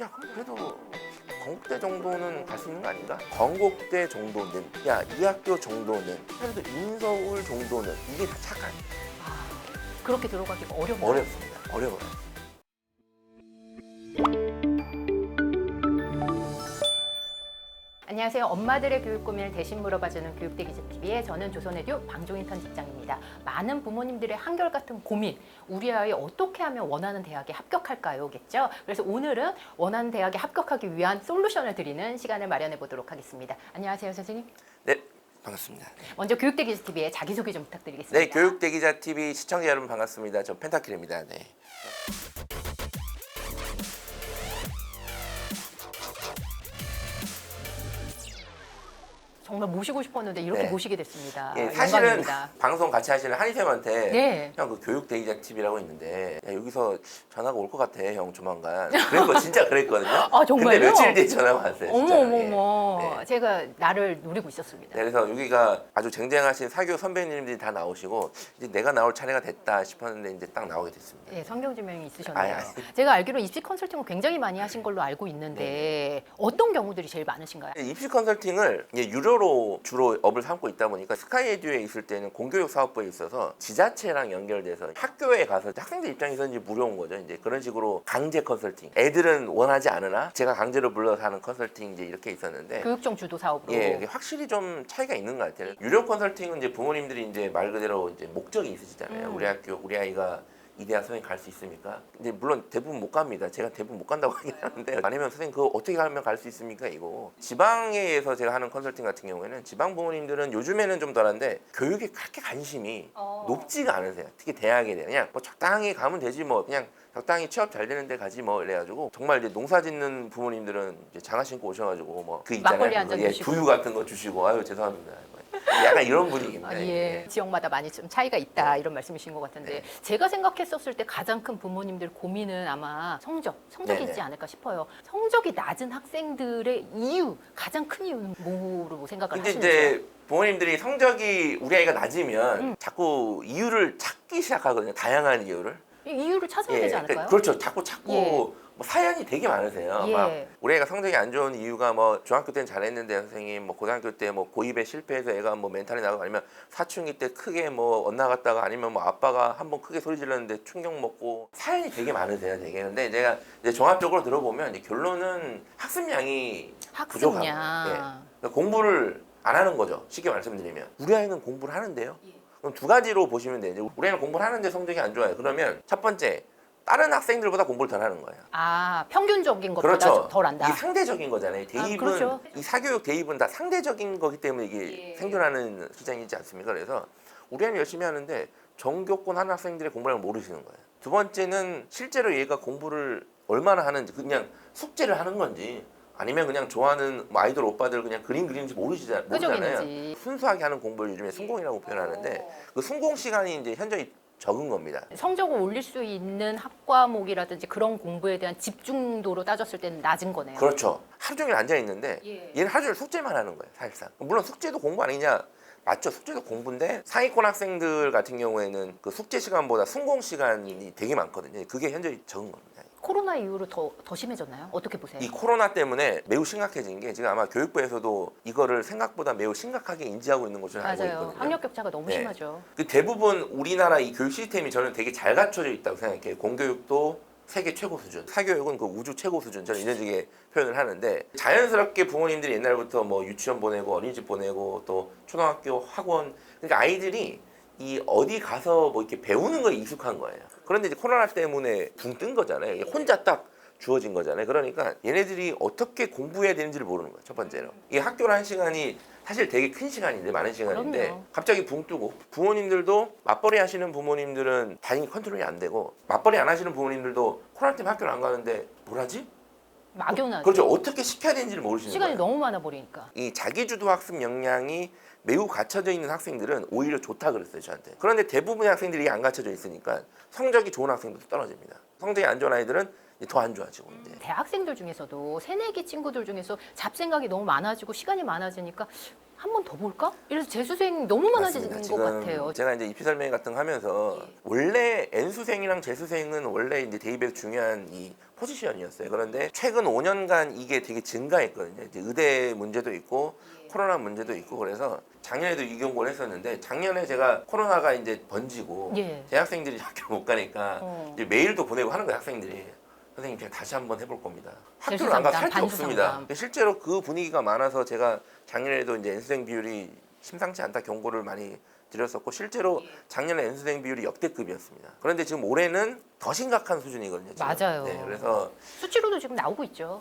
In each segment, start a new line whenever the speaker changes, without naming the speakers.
야 그래도 건국대 정도는 갈 수 있는 거 아닌가? 건국대 정도는 야 이 학교 정도는 그래도 인서울 정도는 이게 다 착한
아, 그렇게 들어가기가 어렵나요?
어렵습니다. 어려워요.
안녕하세요. 엄마들의 교육 고민을 대신 물어봐주는 교육대 기자TV의 저는 조선의교 방종인턴 직장입니다. 많은 부모님들의 한결같은 고민, 우리 아이 어떻게 하면 원하는 대학에 합격할까요? 겠죠? 그래서 오늘은 원하는 대학에 합격하기 위한 솔루션을 드리는 시간을 마련해 보도록 하겠습니다. 안녕하세요, 선생님.
네, 반갑습니다.
먼저 교육대 기자TV의 자기소개 좀 부탁드리겠습니다.
네, 교육대 기자 TV 시청자 여러분 반갑습니다. 저 펜타킬입니다. 네.
정말 모시고 싶었는데 이렇게
네.
모시게 됐습니다.
예, 사실은
영광입니다.
방송 같이 하시는 한희쌤한테
네.
형 그 교육대 기자 TV라고 있는데 야, 여기서 전화가 올 것 같아 형 조만간. 그랬거 진짜 그랬거든요.
아, 정말요?
근데 며칠 뒤에 전화가 왔어요. 진짜.
어머어머머.
예. 네.
제가 나를 노리고 있었습니다.
네, 그래서 여기가 아주 쟁쟁하신 사교 선배님들이 다 나오시고 이제 내가 나올 차례가 됐다 싶었는데 이제 딱 나오게 됐습니다.
네, 성경지명이 있으셨네요.
아니.
제가 알기로 입시 컨설팅을 굉장히 많이 하신 걸로 알고 있는데 어떤 경우들이 제일 많으신가요?
입시 컨설팅을 이제 유료로 주로 업을 삼고 있다 보니까 스카이에듀에 있을 때는 공교육 사업부에 있어서 지자체랑 연결돼서 학교에 가서 학생들 입장에서는 이제 무료인 거죠. 이제 그런 식으로 강제 컨설팅. 애들은 원하지 않으나 제가 강제로 불러서 하는 컨설팅 이제 이렇게 있었는데
교육청 주도 사업으로.
예, 이게 확실히 좀 차이가 있는 것 같아요. 유료 컨설팅은 이제 부모님들이 이제 말 그대로 이제 목적이 있으시잖아요. 우리 학교, 우리 아이가 이 대학 선생님 갈 수 있습니까? 근데 물론 대부분 못 갑니다. 제가 대부분 못 간다고 하긴 하는데 아니면 선생님 그거 어떻게 하면 갈 수 있습니까? 이거 지방에서 제가 하는 컨설팅 같은 경우에는 지방 부모님들은 요즘에는 좀 덜한데 교육에 그렇게 관심이 높지가 않으세요. 특히 대학에 대해 그냥 뭐 적당히 가면 되지 뭐 그냥 적당히 취업 잘 되는 데 가지 뭐 이래가지고 정말 이제 농사 짓는 부모님들은 이제 장화 신고 오셔가지고 뭐 그 있잖아요.
막걸리 한잔
예,
드시고.
두유 같은 거 주시고 아유 죄송합니다. 약간 이런 분위기입니다.
아, 예. 지역마다 많이 좀 차이가 있다 이런 말씀이신 것 같은데 제가 생각했었을 때 가장 큰 부모님들 고민은 아마 성적이지
네네.
않을까 싶어요. 성적이 낮은 학생들의 이유, 가장 큰 이유는 뭐로 생각을
근데
하시는지.
이제 부모님들이 성적이 우리 아이가 낮으면 자꾸 이유를 찾기 시작하거든요. 다양한 이유를.
이유를 찾아야 되지 않을까요?
그렇죠. 자꾸 찾고
예.
뭐 사연이 되게 많으세요.
예.
막 우리 애가 성적이 안 좋은 이유가 뭐 중학교 때는 잘했는데 선생님, 뭐 고등학교 때 뭐 고입에 실패해서 애가 뭐 멘탈이 나가고 아니면 사춘기 때 크게 뭐 엇나갔다가 아니면 뭐 아빠가 한번 크게 소리 질렀는데 충격 먹고 사연이 되게 많으세요, 되게. 근데 제가 이제 종합적으로 들어보면 이제 결론은 학습량이 부족한 거예요.
학습량.
그러니까 공부를 안 하는 거죠. 쉽게 말씀드리면 우리 아이는 공부를 하는데요. 그럼 두 가지로 보시면 돼요. 이제 우리 아이는 공부를 하는데 성적이 안 좋아요. 그러면 첫 번째 다른 학생들보다 공부를 덜 하는 거예요.
아, 평균적인 것보다
그렇죠.
덜 한다.
이게 상대적인 거잖아요. 대입은
그렇죠.
이 사교육 대입은 다 상대적인 거기 때문에 이게
예.
생존하는 시장이지 않습니까? 그래서 우리 아이는 열심히 하는데 정교권 하는 학생들의 공부를 모르시는 거예요. 두 번째는 실제로 얘가 공부를 얼마나 하는지 그냥 숙제를 하는 건지 아니면 그냥 좋아하는 뭐 아이돌 오빠들 그냥 그림 그리는지 모르잖아요.
끄적이는지.
순수하게 하는 공부를 요즘에 순공이라고 표현하는데 그 순공 시간이 이제 현저히 적은 겁니다.
성적을 올릴 수 있는 학과목이라든지 그런 공부에 대한 집중도로 따졌을 때는 낮은 거네요.
그렇죠. 하루 종일 앉아 있는데
예.
얘는 하루 종일 숙제만 하는 거예요, 사실상. 물론 숙제도 공부 아니냐? 맞죠. 숙제도 공부인데 상위권 학생들 같은 경우에는 그 숙제 시간보다 순공 시간이 되게 많거든요. 그게 현저히 적은 겁니다.
코로나 이후로 더 심해졌나요? 어떻게 보세요?
이 코로나 때문에 매우 심각해진 게 지금 아마 교육부에서도 이거를 생각보다 매우 심각하게 인지하고 있는 것으로 알고
맞아요.
있거든요.
학력 격차가 너무
네.
심하죠.
그 대부분 우리나라 이 교육 시스템이 저는 되게 잘 갖춰져 있다고 생각해요. 공교육도 세계 최고 수준, 사교육은 그 우주 최고 수준, 저는 이런 식의 표현을 하는데 자연스럽게 부모님들이 옛날부터 뭐 유치원 보내고 어린이집 보내고 또 초등학교 학원 그러니까 아이들이 이 어디 가서 뭐 이렇게 배우는 거에 익숙한 거예요. 그런데 이제 코로나 때문에 붕 뜬 거잖아요. 이게 혼자 딱 주어진 거잖아요. 그러니까 얘네들이 어떻게 공부해야 되는지를 모르는 거예요. 첫 번째로. 이 학교라는 시간이 사실 되게 큰 시간인데 많은 시간인데
그럼요.
갑자기 붕 뜨고 부모님들도 맞벌이 하시는 부모님들은 다행히 컨트롤이 안 되고 맞벌이 안 하시는 부모님들도 코로나 때문에 학교를 안 가는데 뭘 하지?
막연하죠.
그렇죠. 어떻게 시켜야 되는지를 모르시는
시간이
거예요.
너무 많아 버리니까.
이 자기주도 학습 역량이 매우 갖춰져 있는 학생들은 오히려 좋다 그랬어요, 저한테. 그런데 대부분의 학생들이 이게 안 갖춰져 있으니까 성적이 좋은 학생들도 떨어집니다. 성적이 안 좋은 아이들은 더 안 좋아지고 이제.
대학생들 중에서도 새내기 친구들 중에서 잡생각이 너무 많아지고 시간이 많아지니까 한 번 더 볼까? 이래서 재수생 너무 많아지는
맞습니다.
것
지금
같아요.
제가 이제 입시 설명 같은 거 하면서 원래 N수생이랑 재수생은 원래 이제 대입에서 중요한 이 포지션이었어요. 그런데 최근 5년간 이게 되게 증가했거든요. 이제 의대 문제도 있고 코로나 문제도 있고 그래서 작년에도 이 경고를 했었는데 작년에 제가 코로나가 이제 번지고
예.
대학생들이 학교 못 가니까
어.
이제 메일도 보내고 하는 거예요, 학생들이. 선생님 제가 다시 한번 해볼 겁니다. 학교를
재수상담,
안 가서 할 게
반수상담.
없습니다. 실제로 그 분위기가 많아서 제가 작년에도 이제 N수생 비율이 심상치 않다 경고를 많이 드렸었고 실제로 작년에 N수생 비율이 역대급이었습니다. 그런데 지금 올해는 더 심각한 수준이거든요. 지금.
맞아요.
네, 그래서
수치로도 지금 나오고 있죠.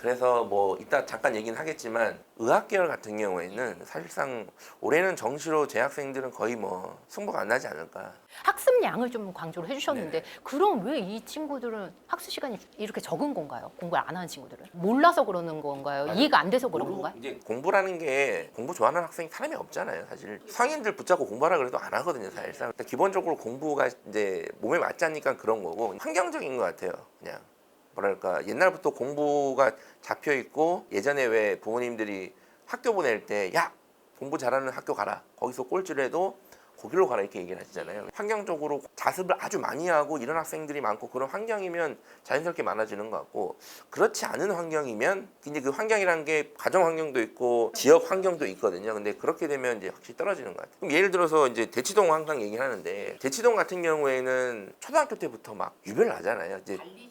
뭐 이따 잠깐 얘기는 하겠지만 의학계열 같은 경우에는 사실상 올해는 정시로 재학생들은 거의 뭐 승부가 안 나지 않을까.
학습량을 좀 강조를 해주셨는데
네.
그럼 왜 이 친구들은 학습 시간이 이렇게 적은 건가요? 공부를 안 하는 친구들은 몰라서 그러는 건가요?
맞아요.
이해가 안 돼서 그런
모르고
건가요?
이제 공부라는 게 공부 좋아하는 학생이 사람이 없잖아요. 사실 성인들 붙잡고 공부하라 그래도 안 하거든요. 사실상 일단 기본적으로 공부가 이제 몸에 맞지 않으니까 그런 거고 환경적인 것 같아요. 그냥 뭐랄까 옛날부터 공부가 잡혀 있고 예전에 왜 부모님들이 학교 보낼 때 야 공부 잘하는 학교 가라 거기서 꼴찌를 해도 거기로 가라 이렇게 얘기를 하시잖아요. 환경적으로 자습을 아주 많이 하고 이런 학생들이 많고 그런 환경이면 자연스럽게 많아지는 것 같고 그렇지 않은 환경이면 이제 그 환경이란 게 가정 환경도 있고 지역 환경도 있거든요. 근데 그렇게 되면 이제 확실히 떨어지는 것 같아요. 그럼 예를 들어서 이제 대치동 항상 얘기를 하는데 대치동 같은 경우에는 초등학교 때부터 막 유별을 하잖아요.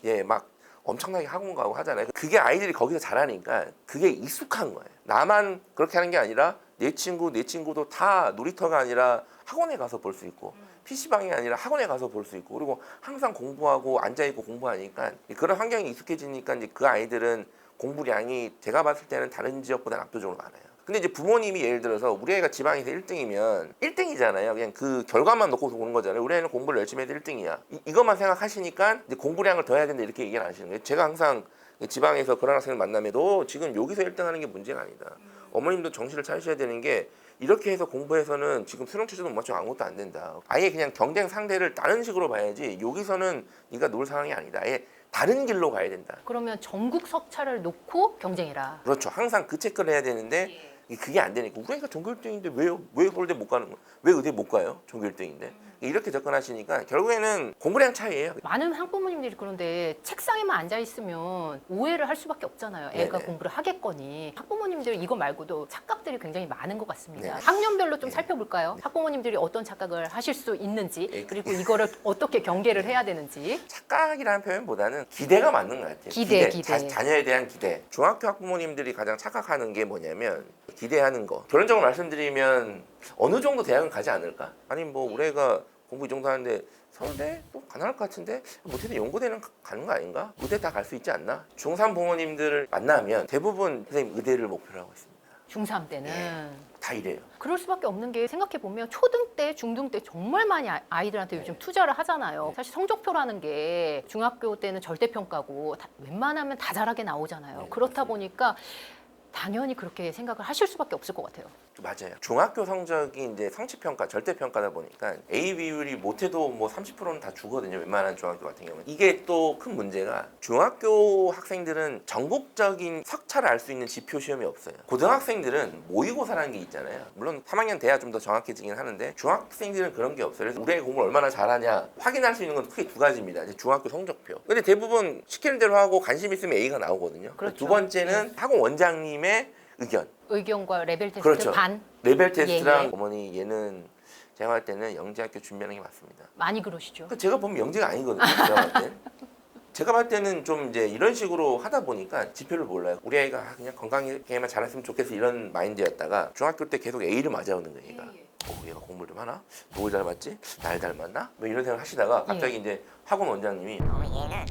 이제 막 엄청나게 학원 가고 하잖아요. 그게 아이들이 거기서 자라니까 그게 익숙한 거예요. 나만 그렇게 하는 게 아니라 내 친구도 다 놀이터가 아니라 학원에 가서 볼 수 있고 PC방이 아니라 학원에 가서 볼 수 있고 그리고 항상 공부하고 앉아있고 공부하니까 그런 환경이 익숙해지니까 이제 그 아이들은 공부량이 제가 봤을 때는 다른 지역보다 압도적으로 많아요. 근데 이제 부모님이 예를 들어서 우리 애가 지방에서 1등이면 1등이잖아요. 그냥 그 결과만 놓고 보는 거잖아요. 우리 애는 공부를 열심히 해도 1등이야. 이것만 생각하시니까 이제 공부량을 더 해야 된다 이렇게 얘기를 안 하시는 거예요. 제가 항상 지방에서 그런 학생을 만나면 너 지금 여기서 1등 하는 게 문제가 아니다. 어머님도 정신을 차리셔야 되는 게 이렇게 해서 공부해서는 지금 수능 최저도 못 맞추면 아무것도 안 된다. 아예 그냥 경쟁 상대를 다른 식으로 봐야지 여기서는 네가 놀 상황이 아니다. 아예 다른 길로 가야 된다.
그러면 전국 석차를 놓고 경쟁해라.
그렇죠. 항상 그 체크를 해야 되는데 그게 안 되니까 우리 애가 전교 1등인데 왜 서울대 못 가는 거야? 왜 의대 못 가요? 전교 1등인데. 이렇게 접근하시니까 결국에는 공부량 차이예요.
많은 학부모님들이 그런데 책상에만 앉아 있으면 오해를 할 수밖에 없잖아요. 애가
네네.
공부를 하겠거니. 학부모님들 이거 말고도 착각들이 굉장히 많은 것 같습니다.
네.
학년별로 좀 살펴볼까요? 학부모님들이 어떤 착각을 하실 수 있는지
네.
그리고 이거를 어떻게 경계를 해야 되는지.
착각이라는 표현보다는 기대가 맞는 것 같아요.
기대.
자녀에 대한 기대. 중학교 학부모님들이 가장 착각하는 게 뭐냐면 기대하는 거. 결론적으로 말씀드리면 어느 정도 대학은 가지 않을까? 아니 뭐 우리 애가 공부 이 정도 하는데 서울대 또 가능할 것 같은데 못해도 연고대는 가는 거 아닌가? 의대 다 갈 수 있지 않나? 중3 부모님들을 만나면 대부분 선생님 의대를 목표로 하고 있습니다.
중3 때는.
다 이래요.
그럴 수밖에 없는 게 생각해 보면 초등 때, 중등 때 정말 많이 아이들한테 요즘 투자를 하잖아요. 사실 성적표라는 게 중학교 때는 절대평가고 웬만하면 다 잘하게 나오잖아요.
네,
그렇다
맞습니다.
보니까 당연히 그렇게 생각을 하실 수밖에 없을 것 같아요.
맞아요. 중학교 성적이 이제 성취평가, 절대평가다 보니까 A 비율이 못해도 뭐 30%는 다 주거든요. 웬만한 중학교 같은 경우는. 이게 또 큰 문제가 중학교 학생들은 전국적인 석차를 알 수 있는 지표 시험이 없어요. 고등학생들은 모의고사라는 게 있잖아요. 물론 3학년 돼야 좀 더 정확해지긴 하는데 중학생들은 그런 게 없어요. 그래서 우리 애가 공부를 얼마나 잘하냐 확인할 수 있는 건 크게 두 가지입니다. 이제 중학교 성적표. 근데 대부분 시키는 대로 하고 관심 있으면 A가 나오거든요.
그렇죠.
두 번째는 학원 원장님의 의견.
의견과 레벨 테스트
그렇죠.
반
레벨 테스트랑
예.
어머니 얘는 제가 볼 때는 영재학교 준비하는 게 맞습니다.
많이 그러시죠.
그러니까 제가 보면 영재가 아니거든요. 제가 볼 때. 제가 볼 때는 좀 이제 이런 식으로 하다 보니까 지표를 몰라요. 우리 아이가 그냥 건강하게만 잘했으면 좋겠어 이런 마인드였다가 중학교 때 계속 A를 맞아오는 거예요. 얘가. 얘가 공부를 좀 하나? 누굴 닮았지? 날 닮았나? 뭐 이런 생각 하시다가 갑자기 이제 학원 원장님이
얘는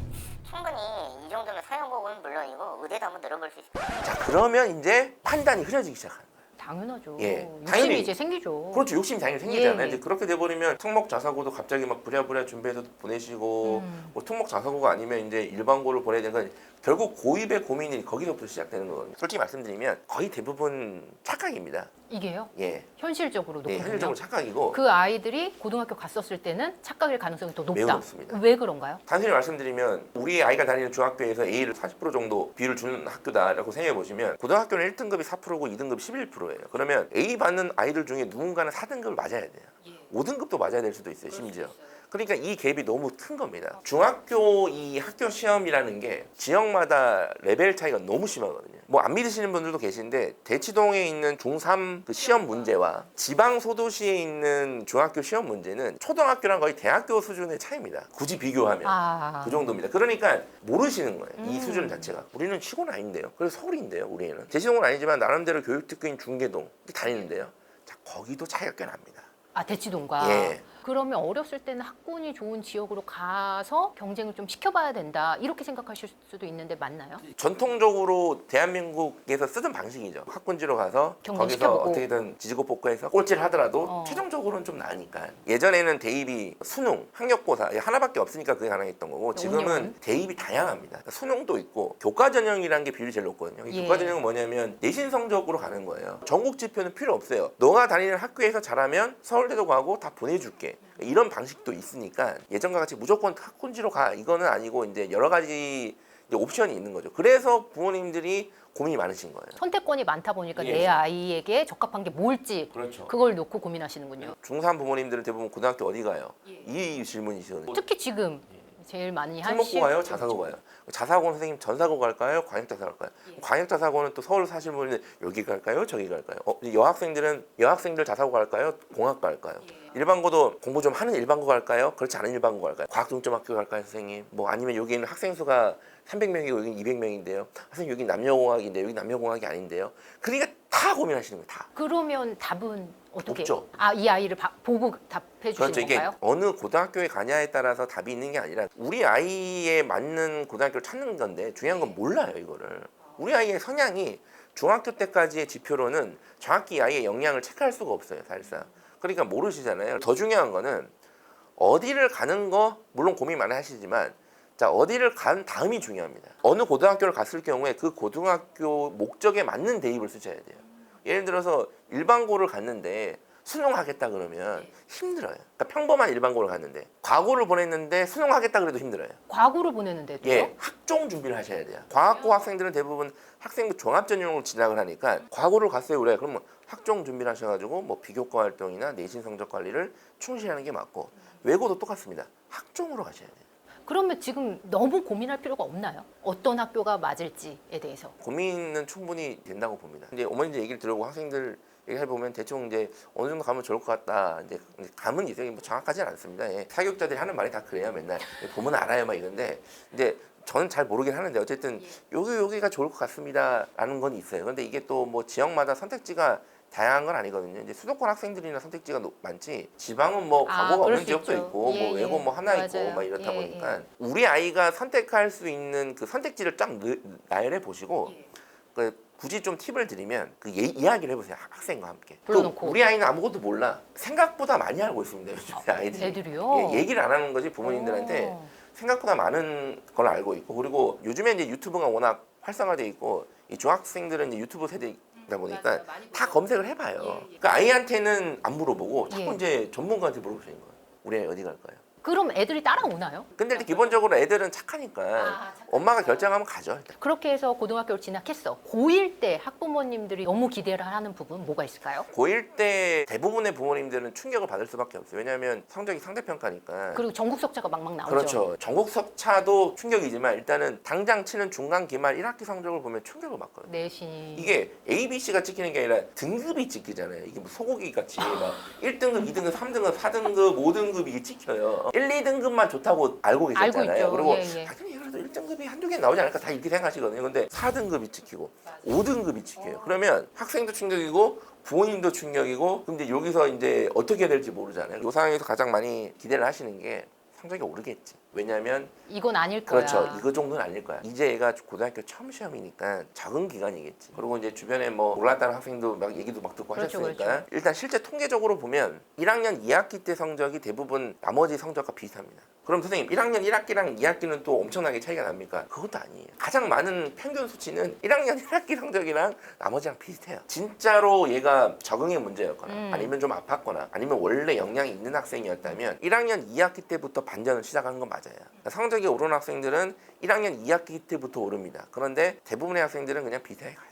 충분히 이 정도면 사용복은 물론이고 의대도 한번 늘어볼 수 있을 것 같아요.
자 그러면 이제 판단이 흐려지기 시작하는 거예요.
당연하죠.
예,
욕심이
당연히.
이제 생기죠.
그렇죠. 욕심이 당연히 생기잖아요.
예.
이제 그렇게 돼버리면 특목 자사고도 갑자기 막 부랴부랴 준비해서 보내시고 뭐 특목 자사고가 아니면 이제 일반고를 보내야 되는 건 결국 고입의 고민이 거기서부터 시작되는 거거든요. 솔직히 말씀드리면 거의 대부분 착각입니다.
이게요?
예,
현실적으로
예,
높군요.
현실적으로 착각이고
그 아이들이 고등학교 갔었을 때는 착각일 가능성이 더 높다.
매우 높습니다.
왜 그런가요?
단순히 말씀드리면 우리 아이가 다니는 중학교에서 A를 40% 정도 비율을 주는 학교다라고 생각해 보시면 고등학교는 1등급이 4%고 2등급이 11%예요. 그러면 A 받는 아이들 중에 누군가는 4등급을 맞아야 돼요. 5등급도 맞아야 될 수도 있어요, 심지어. 그러니까 이 갭이 너무 큰 겁니다. 중학교 이 학교 시험이라는 게 지역마다 레벨 차이가 너무 심하거든요. 뭐 안 믿으시는 분들도 계신데 대치동에 있는 중3 그 시험 문제와 지방 소도시에 있는 중학교 시험 문제는 초등학교랑 거의 대학교 수준의 차이입니다. 굳이 비교하면. 그 정도입니다. 그러니까 모르시는 거예요. 이 수준 자체가. 우리는 시골은 아닌데요. 그래서 서울인데요. 우리 애는. 대치동은 아니지만 나름대로 교육특구인 중계동 다니는데요. 자, 거기도 차이가 꽤 납니다.
아, 대치동과.
예.
그러면 어렸을 때는 학군이 좋은 지역으로 가서 경쟁을 좀 시켜봐야 된다 이렇게 생각하실 수도 있는데 맞나요?
전통적으로 대한민국에서 쓰던 방식이죠. 학군지로 가서 거기서
경쟁시켜보고.
어떻게든 지지고 볶고해서 꼴찌를 하더라도 최종적으로는 좀 나으니까. 예전에는 대입이 수능, 학력고사 하나밖에 없으니까 그게 가능했던 거고 지금은
운영은?
대입이 다양합니다. 그러니까 수능도 있고 교과전형이라는 게 비율이 제일 높거든요. 이
예.
교과전형은 뭐냐면 내신 성적으로 가는 거예요. 전국 지표는 필요 없어요. 너가 다니는 학교에서 잘하면 서울대도 가고 다 보내줄게. 이런 방식도 있으니까 예전과 같이 무조건 학군지로 가 이거는 아니고 이제 여러 가지 이제 옵션이 있는 거죠. 그래서 부모님들이 고민이 많으신 거예요.
선택권이 많다 보니까
예.
내 아이에게 적합한 게 뭘지
그렇죠.
그걸 놓고 고민하시는군요.
중3 부모님들은 대부분 고등학교 어디 가요?
예.
이 질문이시거든요.
특히 지금 제일 많이
술 먹고
하실
가요? 자사고 가요? 자사고는 선생님 전사고 갈까요? 광역자사 갈까요?
예.
광역자사고는 또 서울 사시는 분인데 여기 갈까요? 저기 갈까요? 여학생들 자사고 갈까요? 공학 갈까요?
예.
일반고도 공부 좀 하는 일반고 갈까요? 그렇지 않은 일반고 갈까요? 과학중점학교 갈까요, 선생님? 뭐 아니면 여기 있는 학생 수가 300명이고 여기 200명인데요. 선생님 여기 남녀공학인데 여기 남녀공학이 아닌데요. 그러니까 다 고민하시는 거예요. 다.
그러면 답은 어떻게?
없죠.
아, 이 아이를 보고 답해 주시는
그렇죠. 이게
건가요?
어느 고등학교에 가냐에 따라서 답이 있는 게 아니라 우리 아이에 맞는 고등학교를 찾는 건데 중요한 건 몰라요, 이거를. 우리 아이의 성향이 중학교 때까지의 지표로는 정확히 이 아이의 역량을 체크할 수가 없어요, 사실상. 그러니까 모르시잖아요. 더 중요한 거는 어디를 가는 거 물론 고민 많이 하시지만 자, 어디를 간 다음이 중요합니다. 어느 고등학교를 갔을 경우에 그 고등학교 목적에 맞는 대입을 쓰셔야 돼요. 예를 들어서 일반고를 갔는데 수능하겠다 그러면 힘들어요. 그러니까 평범한 일반고를 갔는데 과고를 보냈는데 수능하겠다 그래도 힘들어요.
과거를 보내는데도요?
예, 학종 준비를 하셔야 돼요. 과학고 학생들은 대부분 학생부 종합전형으로 진학을 하니까 과고를 갔어요 그래. 그러면 학종 준비를 하셔가지고 뭐 비교과 활동이나 내신 성적 관리를 충실히 하는 게 맞고 외고도 똑같습니다. 학종으로 가셔야 돼요.
그러면 지금 너무 고민할 필요가 없나요? 어떤 학교가 맞을지에 대해서.
고민은 충분히 된다고 봅니다. 이제 어머니들 얘기를 들어보고 학생들 얘기해보면 대충 이제 어느 정도 가면 좋을 것 같다. 이제 감은 있어요. 뭐 정확하지는 않습니다. 예. 사교육자들이 하는 말이 다 그래요. 맨날 보면 알아요, 막 이런데. 근데 저는 잘 모르긴 하는데 어쨌든 여기가 좋을 것 같습니다라는 건 있어요. 근데 이게 또 뭐 지역마다 선택지가 다양한 건 아니거든요. 이제 수도권 학생들이나 선택지가 많지 지방은 뭐 과거가
그럴
없는
수
지역도
있죠.
있고
예,
뭐 외고
예.
뭐 하나 있고
맞아요.
막 이렇다
예,
보니까 우리 아이가 선택할 수 있는 그 선택지를 쫙 나열해 보시고 그 굳이 좀 팁을 드리면 그 이야기를 해보세요. 학생과 함께.
불러놓고.
우리 아이는 아무것도 몰라. 생각보다 많이 알고 있습니다. 요즘 아이들이.
애들이요?
예, 얘기를 안 하는 거지 부모님들한테
오.
생각보다 많은 걸 알고 있고 그리고 요즘에 이제 유튜브가 워낙 활성화돼 있고 이 중학생들은 이제 유튜브 세대다 보니까
맞아요. 많이
다 검색을 해봐요.
예, 예.
그러니까 아이한테는 안 물어보고 자꾸
예.
이제 전문가한테 물어보시는 거예요. 우리 아이 어디 갈까요?
그럼 애들이 따라오나요?
근데 일단 기본적으로 애들은 착하니까
착하니까.
엄마가 결정하면 가죠. 일단.
그렇게 해서 고등학교를 진학했어. 고1 때 학부모님들이 너무 기대를 하는 부분 뭐가 있을까요?
고1 때 대부분의 부모님들은 충격을 받을 수밖에 없어요. 왜냐하면 성적이 상대평가니까.
그리고 전국 석차가 막막 나오죠.
그렇죠. 전국 석차도 충격이지만 일단은 당장 치는 중간 기말 1학기 성적을 보면 충격을 받거든요.
내신이
이게 A, B, C가 찍히는 게 아니라 등급이 찍히잖아요. 이게 뭐 소고기 같이 막 1등급, 2등급, 3등급, 4등급, 5등급이 이게 찍혀요. 1, 2등급만 좋다고 알고 계셨잖아요.
알고 있죠.
그리고
예, 예.
당연히 그래도 1등급이 한두 개 나오지 않을까 다 이렇게 생각하시거든요. 근데 4등급이 찍히고 5등급이 찍혀요. 그러면 학생도 충격이고 부모님도 충격이고 근데 여기서 이제 어떻게 해야 될지 모르잖아요. 이 상황에서 가장 많이 기대를 하시는 게 성적이 오르겠지. 왜냐하면
이건 아닐 거야.
그렇죠. 이거 정도는 아닐 거야. 이제 얘가 고등학교 처음 시험이니까 적응 기간이겠지. 그리고 이제 주변에 뭐 몰랐다는 학생도 막 얘기도 막 듣고
그렇죠,
하셨으니까
그렇죠.
일단 실제 통계적으로 보면 1학년 2학기 때 성적이 대부분 나머지 성적과 비슷합니다. 그럼 선생님 1학년 1학기랑 2학기는 또 엄청나게 차이가 납니까? 그것도 아니에요. 가장 많은 평균 수치는 1학년 1학기 성적이랑 나머지랑 비슷해요. 진짜로 얘가 적응의 문제였거나 아니면 좀 아팠거나 아니면 원래 영향이 있는 학생이었다면 1학년 2학기 때부터 반전을 시작하는 건 맞아요. 그러니까 성적이 오르는 학생들은 1학년 2학기 때부터 오릅니다. 그런데 대부분의 학생들은 그냥 비슷하게 가요.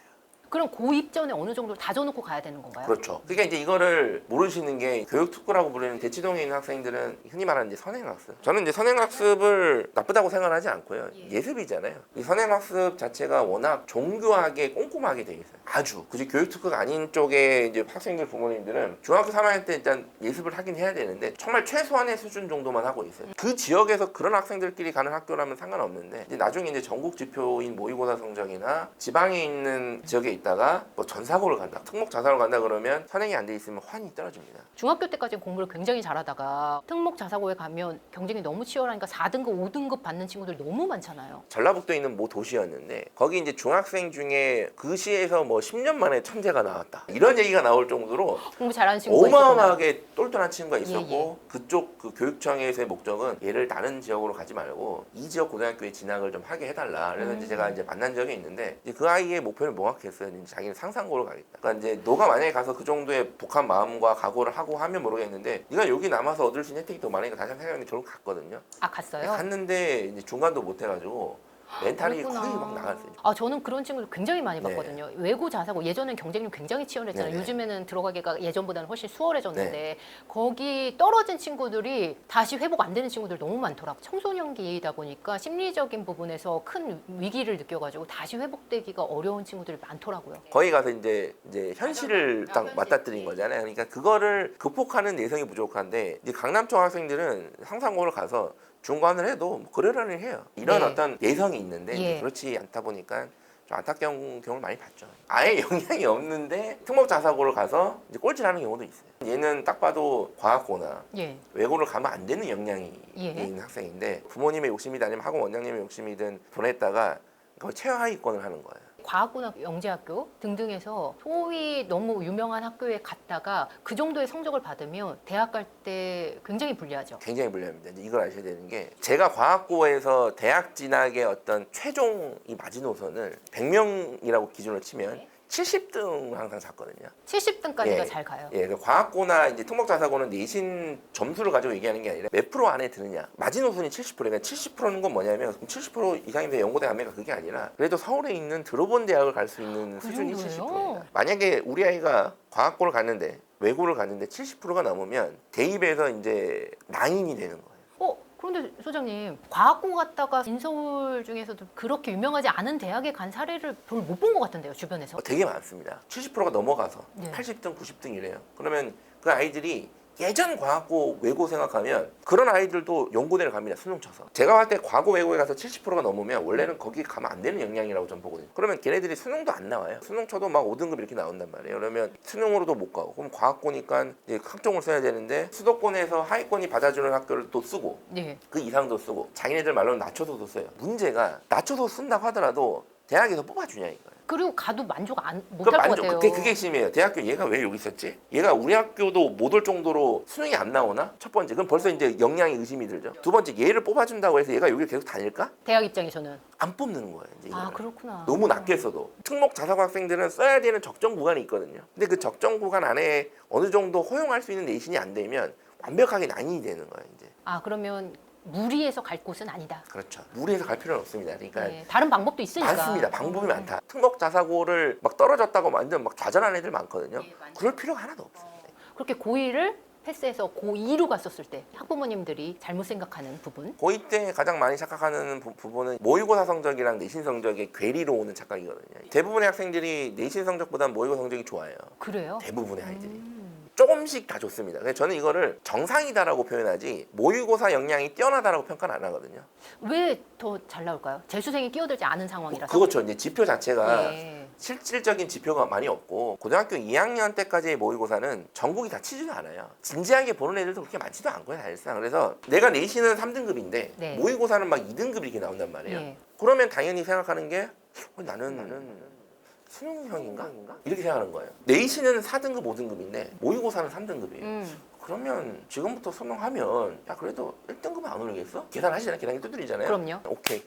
그럼 고입 전에 어느 정도 다져놓고 가야 되는 건가요?
그렇죠. 그러니까 이제 이거를 모르시는 게 교육특구라고 부르는 대치동에 있는 학생들은 흔히 말하는 이제 선행학습. 저는 이제 선행학습을 나쁘다고 생각하지 않고요. 예습이잖아요. 이 선행학습 자체가 워낙 정교하게 꼼꼼하게 돼 있어요. 아주. 굳이 교육특구가 아닌 쪽에 이제 학생들 부모님들은 중학교 3학년 때 일단 예습을 하긴 해야 되는데 정말 최소한의 수준 정도만 하고 있어요. 그 지역에서 그런 학생들끼리 가는 학교라면 상관없는데 이제 나중에 이제 전국 지표인 모의고사 성적이나 지방에 있는 지역에 있다가 뭐 전사고를 간다, 특목 자사고를 간다 그러면 선행이 안 돼 있으면 환이 떨어집니다.
중학교 때까지는 공부를 굉장히 잘하다가 특목 자사고에 가면 경쟁이 너무 치열하니까 4등급, 5등급 받는 친구들 너무 많잖아요.
전라북도에 있는 모 도시였는데 거기 이제 중학생 중에 그 시에서 뭐 10년 만에 천재가 나왔다 이런 얘기가 나올 정도로
공부 잘하는 친구가 있었구나.
어마어마하게 똘똘한 친구가 있었고
예.
그쪽 그 교육청에서의 목적은 얘를 다른 지역으로 가지 말고 이 지역 고등학교에 진학을 좀 하게 해달라. 그래서 이제 제가 이제 만난 적이 있는데 이제 그 아이의 목표는 명확했어요. 이제 자기는 상상고를 가겠다. 그러니까 이제 너가 만약에 가서 그 정도의 독한 마음과 각오를 하고 하면 모르겠는데 네가 여기 남아서 얻을 수 있는 혜택이 더 많으니까 다시 생각했는데 결국 갔거든요.
아, 갔어요?
갔는데 이제 중간도 못 해가지고 멘탈이
그렇구나.
거의 막 나갔어요.
아, 저는 그런 친구들 굉장히 많이
네.
봤거든요. 외고 자사고 예전엔 경쟁률 굉장히 치열했잖아요.
네네.
요즘에는 들어가기가 예전보다는 훨씬 수월해졌는데 거기 떨어진 친구들이 다시 회복 안 되는 친구들 너무 많더라고요. 청소년기이다 보니까 심리적인 부분에서 큰 위기를 느껴가지고 다시 회복되기가 어려운 친구들이 많더라고요.
거기 가서 이제 현실을 딱 맞닥뜨린 거잖아요. 그러니까 그거를 극복하는 내성이 부족한데 이제 강남쪽 학생들은 상상고를 가서 중간을 해도 뭐 그러려니 해요. 이런
네.
어떤 내성이 있는데
예.
이제 그렇지 않다 보니까 좀 안타까운 경우를 많이 봤죠. 아예 영향이 없는데 특목 자사고를 가서 이제 꼴찌하는 경우도 있어요. 얘는 딱 봐도 과학고나
예.
외고를 가면 안 되는 역량이
예.
있는 학생인데 부모님의 욕심이든 아니면 학원 원장님의 욕심이든 보냈다가 거의 최하위권을 하는 거예요.
과학고나 영재학교 등등에서 소위 너무 유명한 학교에 갔다가 그 정도의 성적을 받으면 대학 갈 때 굉장히 불리하죠.
굉장히 불리합니다. 이제 이걸 아셔야 되는 게 제가 과학고에서 대학 진학의 어떤 최종 이 마지노선을 100명이라고 기준으로 치면 70등 항상 잡거든요.
70등까지가
예.
잘 가요.
예, 그 과학고나 이제 특목자사고는 내신 점수를 가지고 얘기하는 게 아니라 몇 프로 안에 드느냐. 마지노선이 70%니까 70%는 건 뭐냐면 70% 이상이면 연고대 가면 그게 아니라 그래도 서울에 있는 들어본 대학을 갈 수 있는
그
수준이
정도예요?
70%입니다. 만약에 우리 아이가 과학고를 갔는데 외고를 갔는데 70%가 넘으면 대입에서 이제 낭인이 되는 거예요.
그런데 소장님, 과학고 갔다가 인서울 중에서도 그렇게 유명하지 않은 대학에 간 사례를 별로 못 본 것 같은데요, 주변에서.
되게 많습니다. 70%가 넘어가서
네.
80등, 90등 이래요. 그러면 그 아이들이 예전 과학고 외고 생각하면 그런 아이들도 연고대를 갑니다. 수능 쳐서. 제가 할 때 과고 외고에 가서 70%가 넘으면 원래는 거기 가면 안 되는 역량이라고 전 보거든요. 그러면 걔네들이 수능도 안 나와요. 수능 쳐도 막 5등급 이렇게 나온단 말이에요. 그러면 수능으로도 못 가고 그럼 과학고니까 이제 학종을 써야 되는데 수도권에서 하위권이 받아주는 학교를 또 쓰고
네.
그 이상도 쓰고 자기네들 말로는 낮춰서도 써요. 문제가 낮춰서 쓴다고 하더라도 대학에서 뽑아주냐 이거예요.
그리고 가도 만족 못할 것 같아요.
그게 심해요. 대학교 얘가 왜 여기 있었지? 얘가 우리 학교도 못 올 정도로 수능이 안 나오나? 첫 번째, 그럼 벌써 이제 역량이 의심이 들죠. 두 번째, 얘를 뽑아준다고 해서 얘가 여기 계속 다닐까?
대학 입장에서는.
안 뽑는 거예요. 이제
아,
이거를.
그렇구나.
너무 낮게 써도 특목 자사고 학생들은 써야 되는 적정 구간이 있거든요. 근데 그 적정 구간 안에 어느 정도 허용할 수 있는 내신이 안 되면 완벽하게 난인이 되는 거예요. 이제
아, 그러면 무리해서 갈 곳은 아니다.
그렇죠. 무리해서 갈 필요는 없습니다. 그러니까
네, 다른 방법도 있으니까.
많습니다. 방법이 많다. 특목 자사고를 막 떨어졌다고 완전 막 좌절하는 애들 많거든요. 그럴 필요가 하나도 없어요.
그렇게 고1을 패스해서 고2로 갔었을 때 학부모님들이 잘못 생각하는 부분.
고2 때 가장 많이 착각하는 부분은 모의고사 성적이랑 내신 성적의 괴리로 오는 착각이거든요. 대부분의 학생들이 내신 성적보다는 모의고사 성적이 좋아요.
그래요?
대부분의 아이들이. 조금씩 다 좋습니다. 그래서 저는 이거를 정상이다라고 표현하지 모의고사 역량이 뛰어나다라고 평가는 안 하거든요.
왜 더 잘 나올까요? 재수생이 끼어들지 않은 상황이라서.
그렇죠. 이제 지표 자체가
네.
실질적인 지표가 많이 없고 고등학교 2학년 때까지의 모의고사는 전국이 다 치지도 않아요. 진지하게 보는 애들도 그렇게 많지도 않고요, 사실상. 그래서 내가 내신은 3등급인데
네.
모의고사는 막 2등급 이렇게 나온단 말이에요.
네.
그러면 당연히 생각하는 게 나는 수능형인가? 이렇게 생각하는 거예요. 내신은 4등급, 5등급인데 모의고사는 3등급이에요. 그러면 지금부터 수능하면 야 그래도 1등급은 안 오르겠어? 계산하시잖아요. 계산기 두드리잖아요.
그럼요.
오케이.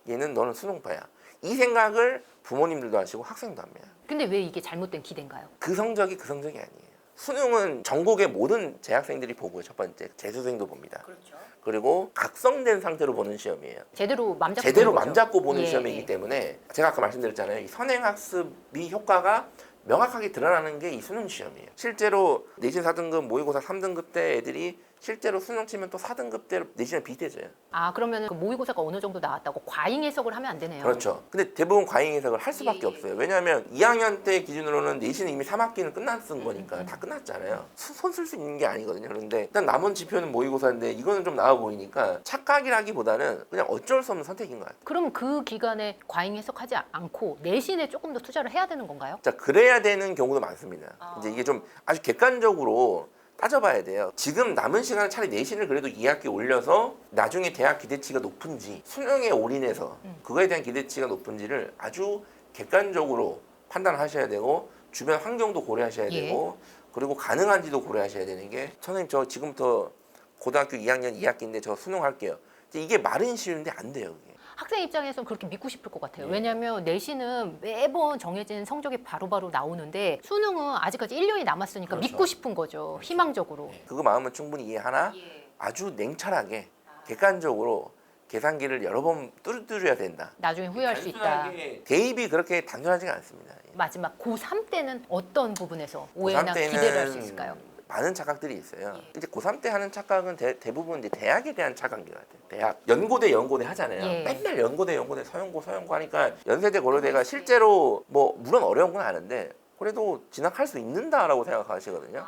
얘는 너는 수능파야. 이 생각을 부모님들도 하시고 학생도 합니다.
근데 왜 이게 잘못된 기대인가요?
그 성적이 그 성적이 아니에요. 수능은 전국의 모든 재학생들이 보고요. 첫 번째 재수생도 봅니다.
그렇죠.
그리고 각성된 상태로 보는 시험이에요.
제대로 맘 잡고
제대로
보는 거죠.
맘 잡고 보는
예,
시험이기
예.
때문에 제가 아까 말씀드렸잖아요. 이 선행학습이 효과가 명확하게 드러나는 게 이 수능 시험이에요. 실제로 내신 4등급, 모의고사 3등급 때 애들이 실제로 수능 치면 또 4등급 때 내신이 비슷해져요.
아 그러면 그 모의고사가 어느 정도 나왔다고 과잉 해석을 하면 안 되네요.
그렇죠. 근데 대부분 과잉 해석을 할 수밖에
예, 예.
없어요. 왜냐하면 2학년 때 기준으로는 내신은 이미 3학기는 끝났은 거니까 다 끝났잖아요. 손 쓸 수 있는 게 아니거든요. 그런데 일단 남은 지표는 모의고사인데 이거는 좀 나아 보이니까 착각이라기보다는 그냥 어쩔 수 없는 선택인 것 같아요.
그럼 그 기간에 과잉 해석하지 않고 내신에 조금 더 투자를 해야 되는 건가요?
자, 그래야 되는 경우도 많습니다. 이제 이게 좀 아주 객관적으로 따져봐야 돼요. 지금 남은 시간은 차라리 내신을 그래도 2학기 올려서 나중에 대학 기대치가 높은지 수능에 올인해서 그거에 대한 기대치가 높은지를 아주 객관적으로 판단하셔야 되고 주변 환경도 고려하셔야
예.
되고 그리고 가능한지도 고려하셔야 되는 게 선생님 저 지금부터 고등학교 2학년 2학기인데 저 수능할게요. 이게 말은 쉬운데 안 돼요. 그게.
학생 입장에서는 그렇게 믿고 싶을 것 같아요.
예.
왜냐하면 내신은 매번 정해진 성적이 바로바로 나오는데 수능은 아직까지 1년이 남았으니까
그렇죠.
믿고 싶은 거죠. 희망적으로.
그거 마음은 충분히 이해하나 아주 냉철하게 객관적으로 계산기를 여러 번 뚫어야 된다.
나중에 후회할 수 있다.
대입이 그렇게 단순하지가 않습니다.
마지막 고3 때는 어떤 부분에서 오해나
고3 때는
기대를 할 수 있을까요?
많은 착각들이 있어요. 이제 고3 때 하는 착각은 대부분 이제 대학에 대한 착각인 것 같아요. 대학 연고대 하잖아요.
예.
맨날 연고대 서연고 하니까 연세대 고려대가 실제로 뭐 물론 어려운 건 아는데 그래도 진학할 수 있는다라고 생각하시거든요.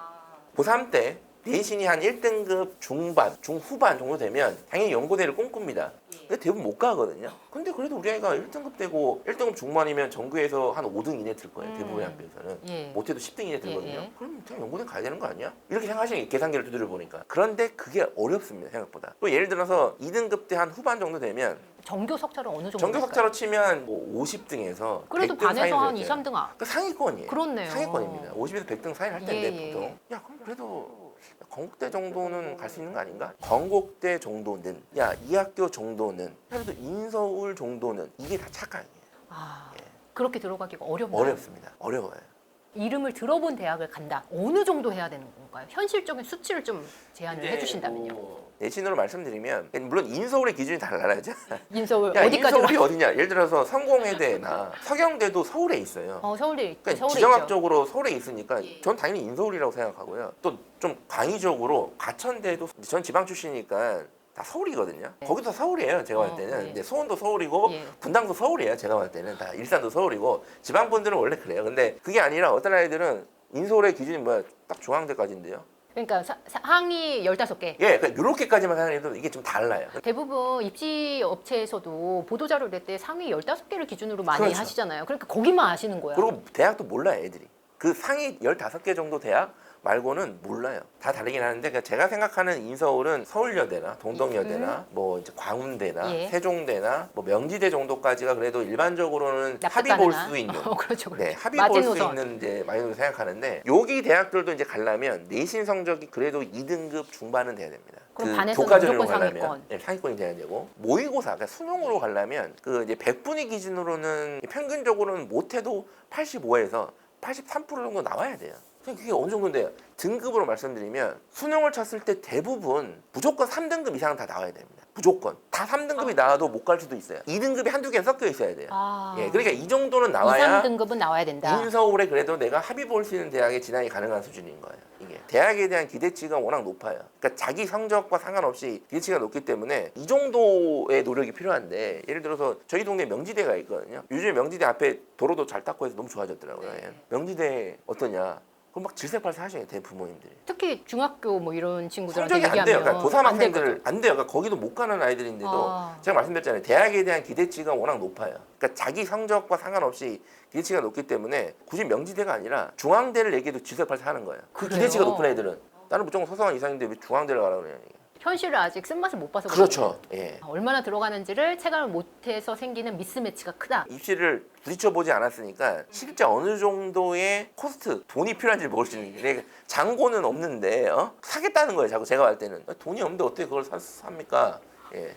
고3 때 내신이 한 1등급 중반, 중후반 정도 되면 당연히 연고대를 꿈꿉니다. 근데 대부분 못 가거든요. 근데 그래도 우리 아이가 1등급 되고 1등급 중반이면 전교에서 한 5등 이내 들 거예요. 대부분의 학교에서는.
예.
못해도 10등 이내 들거든요.
예, 예.
그럼 그냥 연고대 가야 되는 거 아니야? 이렇게 생각하시는 계산기를 두드려 보니까. 그런데 그게 어렵습니다. 생각보다. 또 예를 들어서 2등급 때 한 후반 정도 되면
전교 석차는 어느 정도
전교
될까요?
석차로 치면 뭐 50등에서
그래도 반에서 한 2, 3등
그 상위권이에요.
그렇네요.
상위권입니다. 50에서 100등 사이를 할 텐데
예, 예.
보통. 야 그럼 그래도 건국대 정도는 갈 수 있는 거 아닌가? 건국대 정도는 야 이 학교 정도는 그래도 인서울 정도는 이게 다 착각이에요.
아, 그렇게 들어가기가 어렵나요?
어렵습니다. 어려워요.
이름을 들어본 대학을 간다. 어느 정도 해야 되는 건가요? 현실적인 수치를 좀 제안을 해주신다면요.
내신으로 말씀드리면 물론 인서울의 기준이 달라요.
인서울
야,
어디까지?
인서울이 어디냐? 예를 들어서 성공회대나 서경대도 서울에 있어요.
서울에 있죠.
그러니까
서울에
지정학적으로 서울에 있으니까
예.
전 당연히 인서울이라고 생각하고요. 또 좀 광의적으로 과천대도 전 지방 출신이니까 다 서울이거든요. 거기도 서울이에요. 제가 봤을 때는.
예.
근데 수원도 서울이고
예.
분당도 서울이에요. 제가 봤을 때는 다 일산도 서울이고 지방 분들은 원래 그래요. 근데 그게 아니라 어떤 아이들은 인서울의 기준이 뭐야? 딱 중앙대까지인데요.
그러니까 상위 15개.
예, 그러니까 이렇게까지만 하는 애도 이게 좀 달라요.
대부분 입시 업체에서도 보도자료 낼 때 상위 15개를 기준으로 많이
그렇죠.
하시잖아요. 그러니까 거기만 아시는 거야.
그리고 대학도 몰라요, 애들이. 그 상위 15개 정도 대학 말고는 몰라요. 다 다르긴 하는데 그러니까 제가 생각하는 인서울은 서울여대나 동덕여대나 뭐 이제 광운대나
예.
세종대나 뭐 명지대 정도까지가 그래도 일반적으로는 합의 볼
납득가능한.
수 있는
그렇죠, 그렇죠.
네, 합의 볼 수
마지노선.
있는 이제 마지노선 생각하는데 여기 대학들도 이제 가려면 내신 성적이 그래도 2등급 중반은 돼야 됩니다.
그럼
그
반에서는
교과전으로
무조건
가려면
상위권.
네, 상위권이 돼야 되고 모의고사 그러니까 수능으로 가려면 그 이제 100분위 기준으로는 평균적으로는 못해도 85에서 83% 정도 나와야 돼요. 그게 어느 정도인데요? 등급으로 말씀드리면 수능을 쳤을 때 대부분 무조건 3등급 이상은 다 나와야 됩니다. 무조건. 다 3등급이 나와도 못 갈 수도 있어요. 2등급이 한두 개 섞여 있어야 돼요.
아.
예, 그러니까 이 정도는
2,
나와야
3등급은 나와야 된다.
인서울에 그래도 내가 합의 볼 수 있는 대학에 진학이 가능한 수준인 거예요. 이게 대학에 대한 기대치가 워낙 높아요. 그러니까 자기 성적과 상관없이 기대치가 높기 때문에 이 정도의 노력이 필요한데 예를 들어서 저희 동네 명지대가 있거든요. 요즘에 명지대 앞에 도로도 잘 닦고 해서 너무 좋아졌더라고요.
네.
명지대 어떠냐? 그럼 막 질색팔색 하시네 대 부모님들이.
특히 중학교 뭐 이런 친구들한테
성적이 안 돼요.
얘기하면
그러니까 고3
안될
학생들
거죠.
안 돼요. 그러니까 거기도 못 가는 아이들인데도
아.
제가 말씀드렸잖아요. 대학에 대한 기대치가 워낙 높아요. 그러니까 자기 성적과 상관없이 기대치가 높기 때문에 굳이 명지대가 아니라 중앙대를 얘기해도 질색팔색 하는 거예요. 그
그래요?
기대치가 높은 애들은 나는 무조건 서성한 이상인데 왜 중앙대를 가라고 그러냐. 이게.
현실을 아직 쓴맛을 못 봐서
그렇죠. 예.
얼마나 들어가는지를 체감을 못해서 생기는 미스매치가 크다.
입시를 부딪혀 보지 않았으니까 실제 어느 정도의 코스트, 돈이 필요한지 모를 수 있는 게 잔고는 없는데 사겠다는 거예요. 자꾸 제가 할 때는 돈이 없는데 어떻게 그걸 삽니까? 예.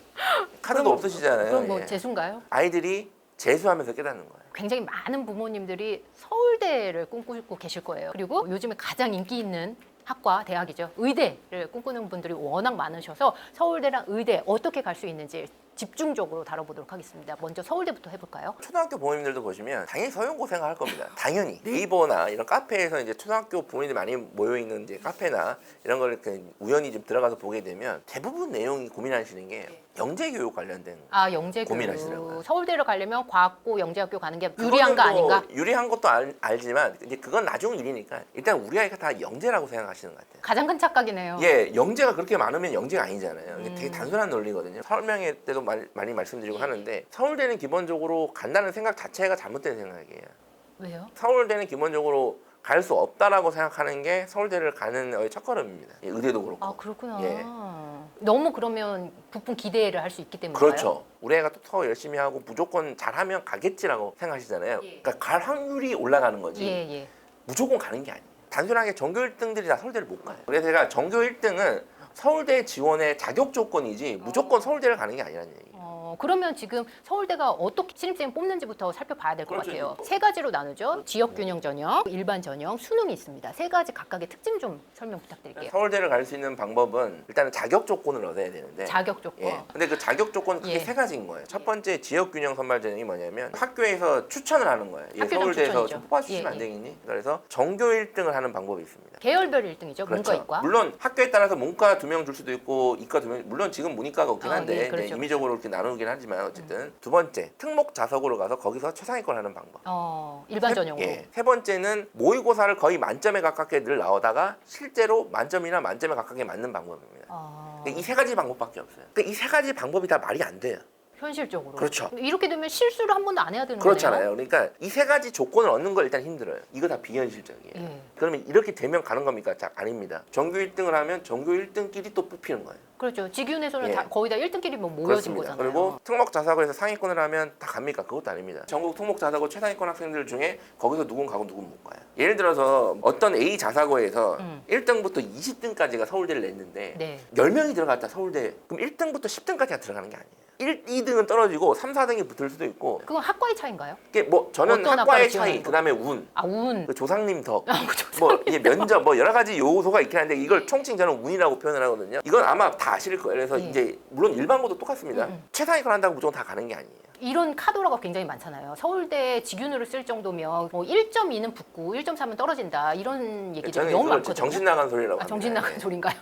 카드도 없으시잖아요.
그럼 뭐
예.
재수인가요?
아이들이 재수하면서 깨닫는 거예요.
굉장히 많은 부모님들이 서울대를 꿈꾸고 계실 거예요. 그리고 요즘에 가장 인기 있는 학과, 대학이죠. 의대를 꿈꾸는 분들이 워낙 많으셔서 서울대랑 의대 어떻게 갈 수 있는지 집중적으로 다뤄보도록 하겠습니다. 먼저 서울대부터 해볼까요?
초등학교 부모님들도 보시면 당연히 서영고생을 할 겁니다. 당연히 네이버나 이런 카페에서 이제 초등학교 부모님들이 많이 모여 있는 이제 카페나 이런 걸 이렇게 우연히 좀 들어가서 보게 되면 대부분 내용이 고민하시는 게 영재 교육 관련된
영재교육.
고민하시더라고요.
서울대를 가려면 과학고 영재학교 가는 게 유리한 거
그거는 뭐
아닌가?
유리한 것도 알지만 이제 그건 나중 일이니까 일단 우리 아이가 다 영재라고 생각하시는 것 같아요.
가장 큰 착각이네요.
예, 영재가 그렇게 많으면 영재가 아니잖아요. 이게 되게 단순한 논리거든요. 설명회 때도 많이 말씀드리고 하는데 서울대는 기본적으로 간다는 생각 자체가 잘못된 생각이에요.
왜요?
서울대는 기본적으로 갈 수 없다라고 생각하는 게 서울대를 가는 첫걸음입니다. 예, 의대도 그렇고.
아 그렇구나.
예.
너무 그러면 부푼 기대를 할 수 있기 때문인가요?
그렇죠. 우리 애가 또 더 열심히 하고 무조건 잘하면 가겠지라고 생각하시잖아요. 그러니까 갈 확률이 올라가는 거지
예.
무조건 가는 게 아니에요. 단순하게 전교 1등들이 다 서울대를 못 가요. 그래서 제가 전교 1등은 서울대 지원의 자격 조건이지 무조건 서울대를 가는 게 아니라는 얘기예요.
그러면 지금 서울대가 어떻게 신입생 뽑는지부터 살펴봐야 될 것
그렇죠.
같아요. 세 가지로 나누죠. 지역균형 전형, 일반 전형, 수능이 있습니다. 세 가지 각각의 특징 좀 설명 부탁드릴게요.
서울대를 갈 수 있는 방법은 일단은 자격 조건을 얻어야 되는데
자격 조건.
예. 근데 그 자격 조건은 크게
예.
세 가지인 거예요. 첫 번째 지역 균형 선발 전형이 뭐냐면 학교에서 추천을 하는 거예요. 얘
학교장
서울대에서
추천이죠.
좀 뽑아주시면
예,
안
예.
되겠니? 그래서 전교 1등을 하는 방법이 있습니다.
계열별 1등이죠.
그렇죠.
문과, 이과.
물론 학교에 따라서 문과 2명 줄 수도 있고 이과 2명. 물론 지금 문이과가 없긴 한데
예,
이제
그렇죠.
임의적으로 이렇게 나누긴 하지만 어쨌든 두 번째 특목 자석으로 가서 거기서 최상위권 하는 방법.
일반 전형으로.
세 번째는 모의고사를 거의 만점에 가깝게 늘 나오다가 실제로 만점이나 만점에 가깝게 맞는 방법입니다. 이 세 가지 방법밖에 없어요. 이 세 가지 방법이 다 말이 안 돼요.
현실적으로.
그렇죠.
이렇게 되면 실수를 한 번도 안 해야 되는
그렇잖아요. 그러니까 이 세 가지 조건을 얻는 건 일단 힘들어요. 이거 다 비현실적이에요.
예.
그러면 이렇게 되면 가는 겁니까? 자, 아닙니다. 전교 1등을 하면 전교 1등끼리 또 뽑히는 거예요.
그렇죠. 직윤에서는
예.
거의 다 1등끼리 모여진
그렇습니다.
거잖아요.
그리고 특목 자사고에서 상위권을 하면 다 갑니까? 그것도 아닙니다. 전국 특목 자사고 최상위권 학생들 중에 거기서 누군 가고 누군 못 가요. 예를 들어서 어떤 A 자사고에서 1등부터 20등까지가 서울대를 냈는데
네.
10명이 들어갔다 서울대. 그럼 1등부터 10등까지가 들어가는 게 아니에요. 1, 2등은 떨어지고 3, 4등이 붙을 수도 있고
그건 학과의 차이인가요?
이게 뭐 저는
어떤
학과의
학과를
차이,
지원하는
그다음에 운,
운.
그 조상님 덕,
조상님
뭐 이게 면접, 뭐 여러 가지 요소가 있긴 한데 이걸 총칭 저는 운이라고 표현을 하거든요. 이건 아마 다 아실 거예요. 그래서
예.
이제 물론 일반고도 똑같습니다. 최상위권 한다고 무조건 다 가는 게 아니에요.
이런 카더라가 굉장히 많잖아요. 서울대 직윤으로 쓸 정도면 뭐 1.2는 붙고 1.3은 떨어진다. 이런 얘기들이
저는
너무
이걸
많거든요.
정신 나간 소리라고 합니다.
정신 나간
예.
소린가요?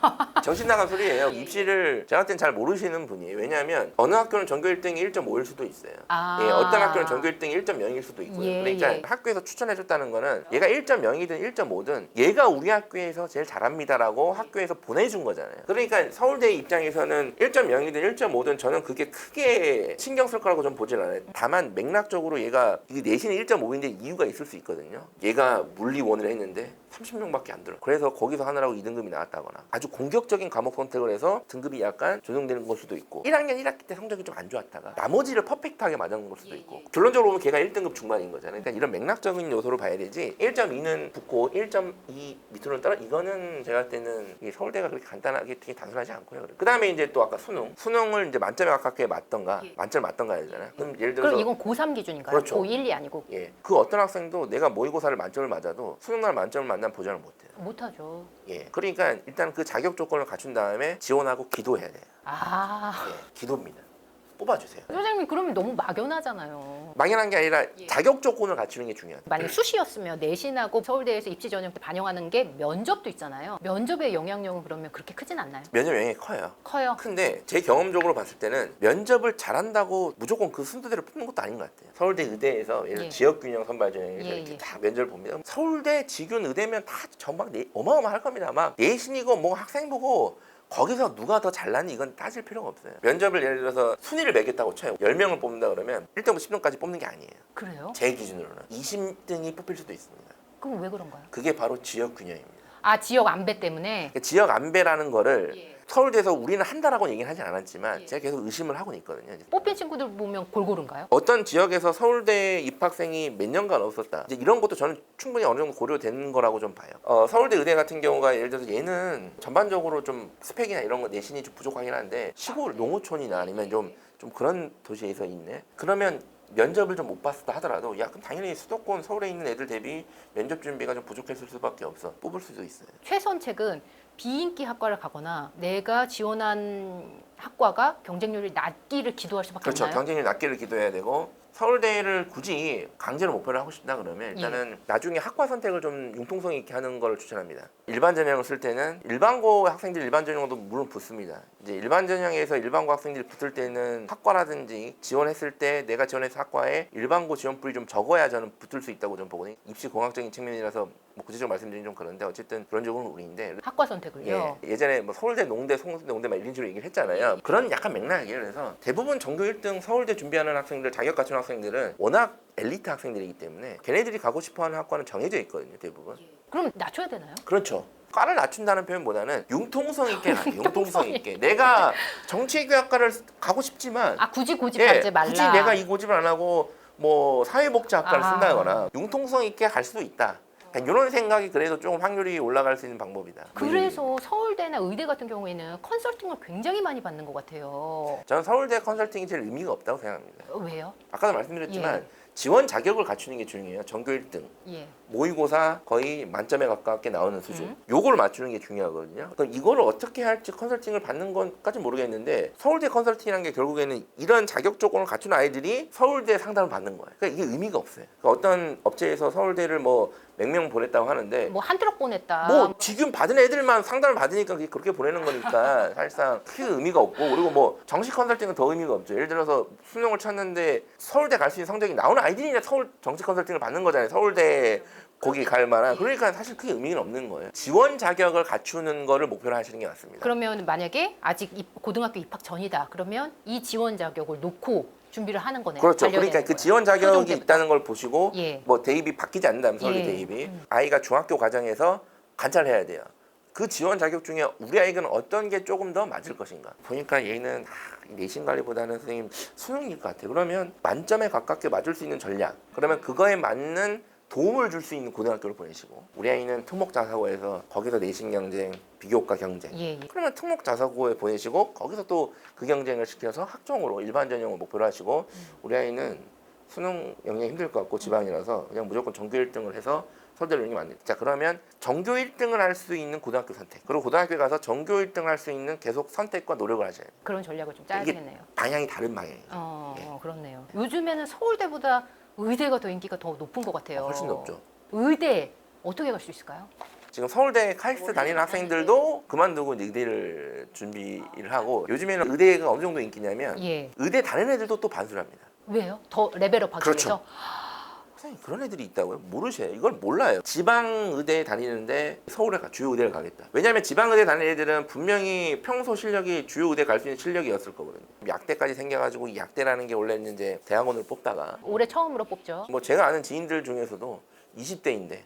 정신 나간 소리예요. 입시를 제가 볼 땐 잘 모르시는 분이에요. 왜냐하면 어느 학교는 전교 1등이 1.5일 수도 있어요.
아.
예, 어떤 학교는 전교 1등이 1.0일 수도 있고요.
예,
그러니까
예.
학교에서 추천해줬다는 거는 얘가 1.0이든 1.5든 얘가 우리 학교에서 제일 잘합니다라고 학교에서 보내준 거잖아요. 그러니까 서울대 입장에서는 1.0이든 1.5든 저는 그게 크게 신경 쓸 거라고 좀 보질 않아요. 다만 맥락적으로 얘가 이게 내신이 1.5인데 이유가 있을 수 있거든요. 얘가 물리원을 했는데 30명밖에 안 들어. 그래서 거기서 하느라고 2등급이 나왔다거나 아주 공격적인 과목 선택을 해서 등급이 약간 조정되는 걸 수도 있고 1학년 1학기 때 성적이 좀 안 좋았다가 나머지를 퍼펙트하게 맞은 걸 수도 있고 결론적으로 보면 걔가 1등급 중반인 거잖아요. 그러니까 이런 맥락적인 요소를 봐야 되지 1.2는 붙고 1.2 밑으로 떨어 이거는 제가 볼 때는 이게 서울대가 그렇게 간단하게 되게 단순하지 않고요. 그 다음에 이제 또 아까 수능을 이제 만점에 가깝게 맞던가 만점 맞던가 해야 되잖아요. 그럼 예를 들어서
그럼 이건 고3 기준인가요?
그렇죠.
고1이 아니고
예, 그 어떤 학생도 내가 모의고사를 만점을 맞아도 수능날 만점을 만나면 보장을 못해요.
못하죠.
예, 그러니까 일단 그 자격 조건을 갖춘 다음에 지원하고 기도해야 돼요.
아.
예, 기도입니다. 뽑아주세요.
선생님 그러면 너무 막연하잖아요.
막연한 게 아니라 자격 조건을 갖추는 게 중요해요.
만약 수시였으면 내신하고 서울대에서 입시 전형 때 반영하는 게 면접도 있잖아요. 면접의 영향력은 그러면 그렇게 크진 않나요?
면접 영향이 커요.
커요.
근데 제 경험적으로 봤을 때는 면접을 잘한다고 무조건 그 순서대로 뽑는 것도 아닌 것 같아요. 서울대 의대에서 예를 들어
예.
지역균형 선발전형에서
예,
이렇게
예.
다 면접을 봅니다. 서울대 직윤 의대면 다 전방 어마어마할 겁니다. 막 내신이고 뭐 학생 보고 거기서 누가 더 잘났니 이건 따질 필요가 없어요. 면접을 예를 들어서 순위를 매겼다고 쳐요. 10명을 뽑는다 그러면 1등부터 10등까지 뽑는 게 아니에요.
그래요?
제 기준으로는 20등이 뽑힐 수도 있습니다.
그럼 왜 그런가요?
그게 바로 지역균형입니다.
아, 지역 안배 때문에.
그러니까 지역 안배라는 거를
예.
서울대에서 우리는 한다라고 얘기는 하진 않았지만 제가 계속 의심을 하고 있거든요.
뽑힌 친구들 보면 골고루인가요?
어떤 지역에서 서울대 입학생이 몇 년간 없었다. 이제 이런 것도 저는 충분히 어느 정도 고려되는 거라고 좀 봐요. 서울대 의대 같은 경우가 예를 들어서 얘는 전반적으로 좀 스펙이나 이런 거 내신이 좀 부족하긴 한데 시골 농어촌이나 아니면 좀 그런 도시에서 있네. 그러면 면접을 좀 못 봤다 하더라도 야 그럼 당연히 수도권 서울에 있는 애들 대비 면접 준비가 좀 부족했을 수밖에 없어. 뽑을 수도 있어요.
최선책은 비인기 학과를 가거나 내가 지원한 학과가 경쟁률이 낮기를 기도할 수밖에
그렇죠.
없나요?
경쟁률 낮기를 기도해야 되고 서울대를 굳이 강제로 목표를 하고 싶다 그러면 일단은 나중에 학과 선택을 좀 융통성 있게 하는 걸 추천합니다. 일반 전형을 쓸 때는 일반고 학생들 일반 전형도 물론 붙습니다. 이제 일반 전형에서 일반고 학생들이 붙을 때는 학과라든지 지원했을 때 내가 지원했을 학과에 일반고 지원풀이 좀 적어야 저는 붙을 수 있다고 좀 보거든요. 입시 공학적인 측면이라서 뭐 구체적으로 말씀드리긴 좀 그런데 어쨌든 그런 쪽은 우리인데
학과 선택을요.
예전에 뭐 서울대, 농대, 송대, 농대 막 이런 식으로 얘기를 했잖아요. 그런 약간 맥락이에요. 그래서 대부분 전교 1등 서울대 준비하는 학생들, 자격 갖춘 학생들은 워낙 엘리트 학생들이기 때문에 걔네들이 가고 싶어하는 학과는 정해져 있거든요. 대부분.
그럼 낮춰야 되나요?
그렇죠. 과를 낮춘다는 표현보다는 융통성 있게 가요. 융통성 있게. 내가 정치외교학과를 가고 싶지만
아, 굳이 고집하지 말라.
굳이 내가 이 고집을 안 하고 뭐 사회복지학과를
아.
쓴다거나 융통성 있게 갈 수도 있다. 이런 생각이 그래도 조금 확률이 올라갈 수 있는 방법이다.
그래서 서울대나 의대 같은 경우에는 컨설팅을 굉장히 많이 받는 것 같아요.
저는 서울대 컨설팅이 제일 의미가 없다고 생각합니다.
왜요?
아까도 말씀드렸지만 지원 자격을 갖추는 게 중요해요. 전교 1등.
예.
모의고사 거의 만점에 가깝게 나오는 수준. 요걸 맞추는 게 중요하거든요. 그럼 이거를 어떻게 할지 컨설팅을 받는 건까지 모르겠는데 서울대 컨설팅이라는 게 결국에는 이런 자격 조건을 갖춘 아이들이 서울대 상담을 받는 거예요. 그러니까 이게 의미가 없어요. 그러니까 어떤 업체에서 서울대를 뭐 몇 명 보냈다고 하는데
뭐 한 트럭 보냈다.
뭐 지금 받은 애들만 상담을 받으니까 그게 그렇게 보내는 거니까 사실상 크게 의미가 없고 그리고 뭐 정식 컨설팅은 더 의미가 없죠. 예를 들어서 수능을 쳤는데 서울대 갈 수 있는 성적이 나오는 아이들이 이제 서울 정식 컨설팅을 받는 거잖아요. 서울대 거기 갈 만한. 그러니까 사실 크게 의미는 없는 거예요. 지원 자격을 갖추는 거를 목표로 하시는 게 맞습니다.
그러면 만약에 아직 고등학교 입학 전이다. 그러면 이 지원 자격을 놓고 준비를 하는 거네요.
그렇죠. 그러니까 그 지원 자격이
초중 때부터.
있다는 걸 보시고
예.
뭐 대입이 바뀌지 않는다면 서울대
예.
대입이 아이가 중학교 과정에서 관찰해야 돼요. 그 지원 자격 중에 우리 아이는 어떤 게 조금 더 맞을 것인가. 보니까 얘는 내신 관리보다는 선생님 수능일 것 같아요. 그러면 만점에 가깝게 맞을 수 있는 전략. 그러면 그거에 맞는 도움을 줄 수 있는 고등학교를 보내시고 우리 아이는 특목자사고에서 거기서 내신 경쟁, 비교과 경쟁.
예.
그러면 특목자사고에 보내시고 거기서 또 그 경쟁을 시켜서 학종으로 일반 전형을 목표로 하시고 우리 아이는 수능 영역이 힘들 것 같고 지방이라서 그냥 무조건 전교 1등을 해서 서울대를 오는 게 맞네. 자 그러면 전교 1등을 할 수 있는 고등학교 선택 그리고 고등학교에 가서 전교 1등을 할 수 있는 계속 선택과 노력을 하셔야 돼요.
그런 전략을 좀 짜야
이게
되겠네요.
방향이 다른 방향이에요.
그렇네요. 요즘에는 서울대보다 의대가 더 인기가 더 높은 것 같아요.
훨씬 높죠.
의대 어떻게 갈 수 있을까요?
지금 서울대 카이스트 다니는 학생들도 그만두고 이제 의대를 준비를 하고 요즘에는 의대가 어느 정도 인기냐면
예.
의대 다니는 애들도 또 반수를 합니다.
왜요? 더 레벨업 하기
그렇죠.
위해서?
선생님 그런 애들이 있다고요? 모르셔요. 이걸 몰라요. 지방 의대에 다니는데 서울에 주요 의대를 가겠다. 왜냐하면 지방 의대 다니는 애들은 분명히 평소 실력이 주요 의대 갈 수 있는 실력이었을 거거든요. 약대까지 생겨가지고 이 약대라는 게 원래는 이제 대학원을 뽑다가
올해 처음으로 뽑죠.
뭐 제가 아는 지인들 중에서도 20대인데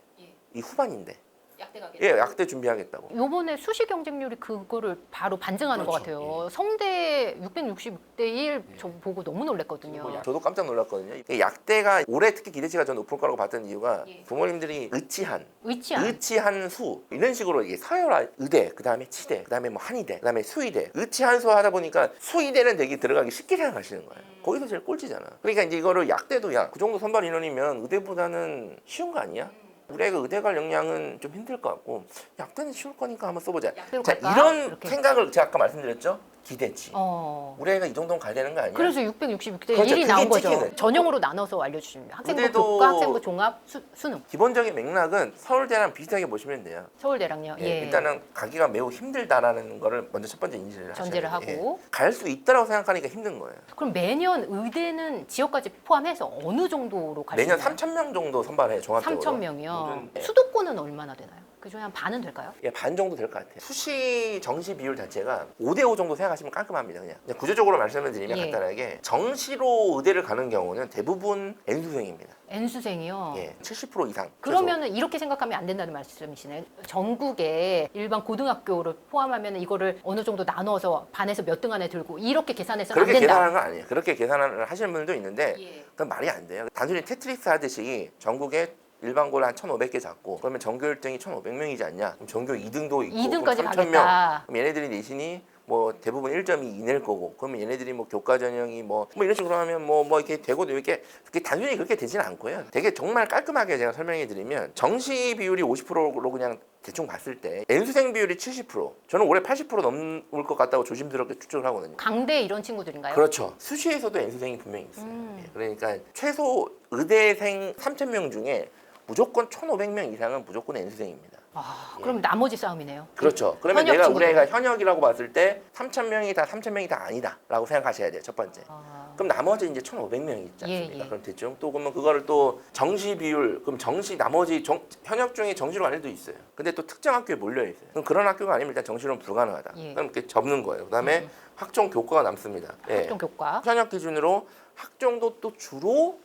이 후반인데
약대가
예 약대 준비하겠다고.
요번에 수시 경쟁률이 그거를 바로 반증하는 것
그렇죠.
같아요. 성대 666대 1 저 보고 너무 놀랐거든요.
저도 깜짝 놀랐거든요. 이 약대가 올해 특히 기대치가 좀 높을 거라고 봤던 이유가 부모님들이 의치한 수 이런 식으로 이게 서열 의대, 그다음에 치대, 그다음에 뭐 한의대, 그다음에 수의대, 의치한 수 하다 보니까 수의대는 되게 들어가기 쉽게 생각하시는 거예요. 거기서 제일 꼴찌잖아. 그러니까 이제 이거를 약대도 야 그 정도 선발 인원이면 의대보다는 쉬운 거 아니야? 우리 애가 의대 갈 역량은 좀 힘들 것 같고 약대는 쉬울 거니까 한번 써보자.
약대로
자
갈까?
이런
이렇게.
생각을 제가 아까 말씀드렸죠. 기대치.
어.
우리 애가 이 정도면 가야 되는 거 아니야?
그래서 666대
그렇죠.
1이 나온
그게
거죠.
찍히는.
전형으로 나눠서 알려주십니다. 학생부
의대도-
교과, 학생부 종합, 수능.
기본적인 맥락은 서울대랑 비슷하게 보시면 돼요.
서울대랑요.
예,
예.
일단은 가기가 매우 힘들다라는 거를 먼저 첫 번째 인지를
전제를
하셔야 돼요.
하고.
갈 수 있다라고 생각하니까 힘든 거예요.
그럼 매년 의대는 지역까지 포함해서 어느 정도로 갈 수
매년
있나요?
3,000명 정도 선발해요. 종합적으로.
3,000명이요.
네.
수도권은 얼마나 되나요? 그중에 한 반은 될까요?
예, 반 정도 될 것 같아요. 수시 정시 비율 자체가 5대5 정도 생각하시면 깔끔합니다. 그냥 구조적으로 말씀을 드리면
예.
간단하게 정시로 의대를 가는 경우는 대부분 N수생입니다.
N수생이요.
예, 70% 이상.
그러면은 이렇게 생각하면 안 된다는 말씀이시네. 전국에 일반 고등학교를 포함하면 이거를 어느 정도 나눠서 반에서 몇 등 안에 들고 이렇게 계산해서는 안
그렇게
된다.
계산하는 건 아니에요. 그렇게 계산을 하시는 분들도 있는데
예.
그건 말이 안 돼요. 단순히 테트리스 하듯이 전국에 일반고를 한 1,500개 잡고 그러면 전교 1등이 1,500명이지 않냐? 그럼 전교 2등도 있고
2등까지
3,000명.
가겠다.
그럼 얘네들이 내신이 뭐 대부분 1.2 이낼 거고 그러면 얘네들이 뭐 교과 전형이 뭐 이런 식으로 하면 뭐 이렇게 되고 이렇게 단순히 그렇게 되지는 않고요. 되게 정말 깔끔하게 제가 설명해 드리면 정시 비율이 50%로 그냥 대충 봤을 때 N수생 비율이 70%, 저는 올해 80% 넘을 것 같다고 조심스럽게 추측을 하거든요.
강대 이런 친구들인가요?
그렇죠. 수시에서도 N수생이 분명히 있어요. 예, 그러니까 최소 의대생 3,000명 중에 무조건 1,500명 이상은 무조건 N수생입니다.
아, 그럼 나머지 싸움이네요.
그렇죠. 그러면
현역
내가
친구들.
우리 애가 현역이라고 봤을 때 3,000명이 다 3,000명이 다 아니다라고 생각하셔야 돼요. 첫 번째.
아,
그럼 나머지 이제 1,500명이 있지 않습니까?
예, 예.
그럼 대충 또 그러면 그거를 또 정시 비율, 그럼 정시 나머지 현역 중에 정시로 갈 애도 있어요. 근데 또 특정 학교에 몰려 있어요. 그럼 그런 학교가 아니면 일단 정시로는 불가능하다.
예.
그럼 이렇게 접는 거예요. 그다음에 학종 교과가 남습니다. 예.
학종 교과.
현역 기준으로 학종도 또 주로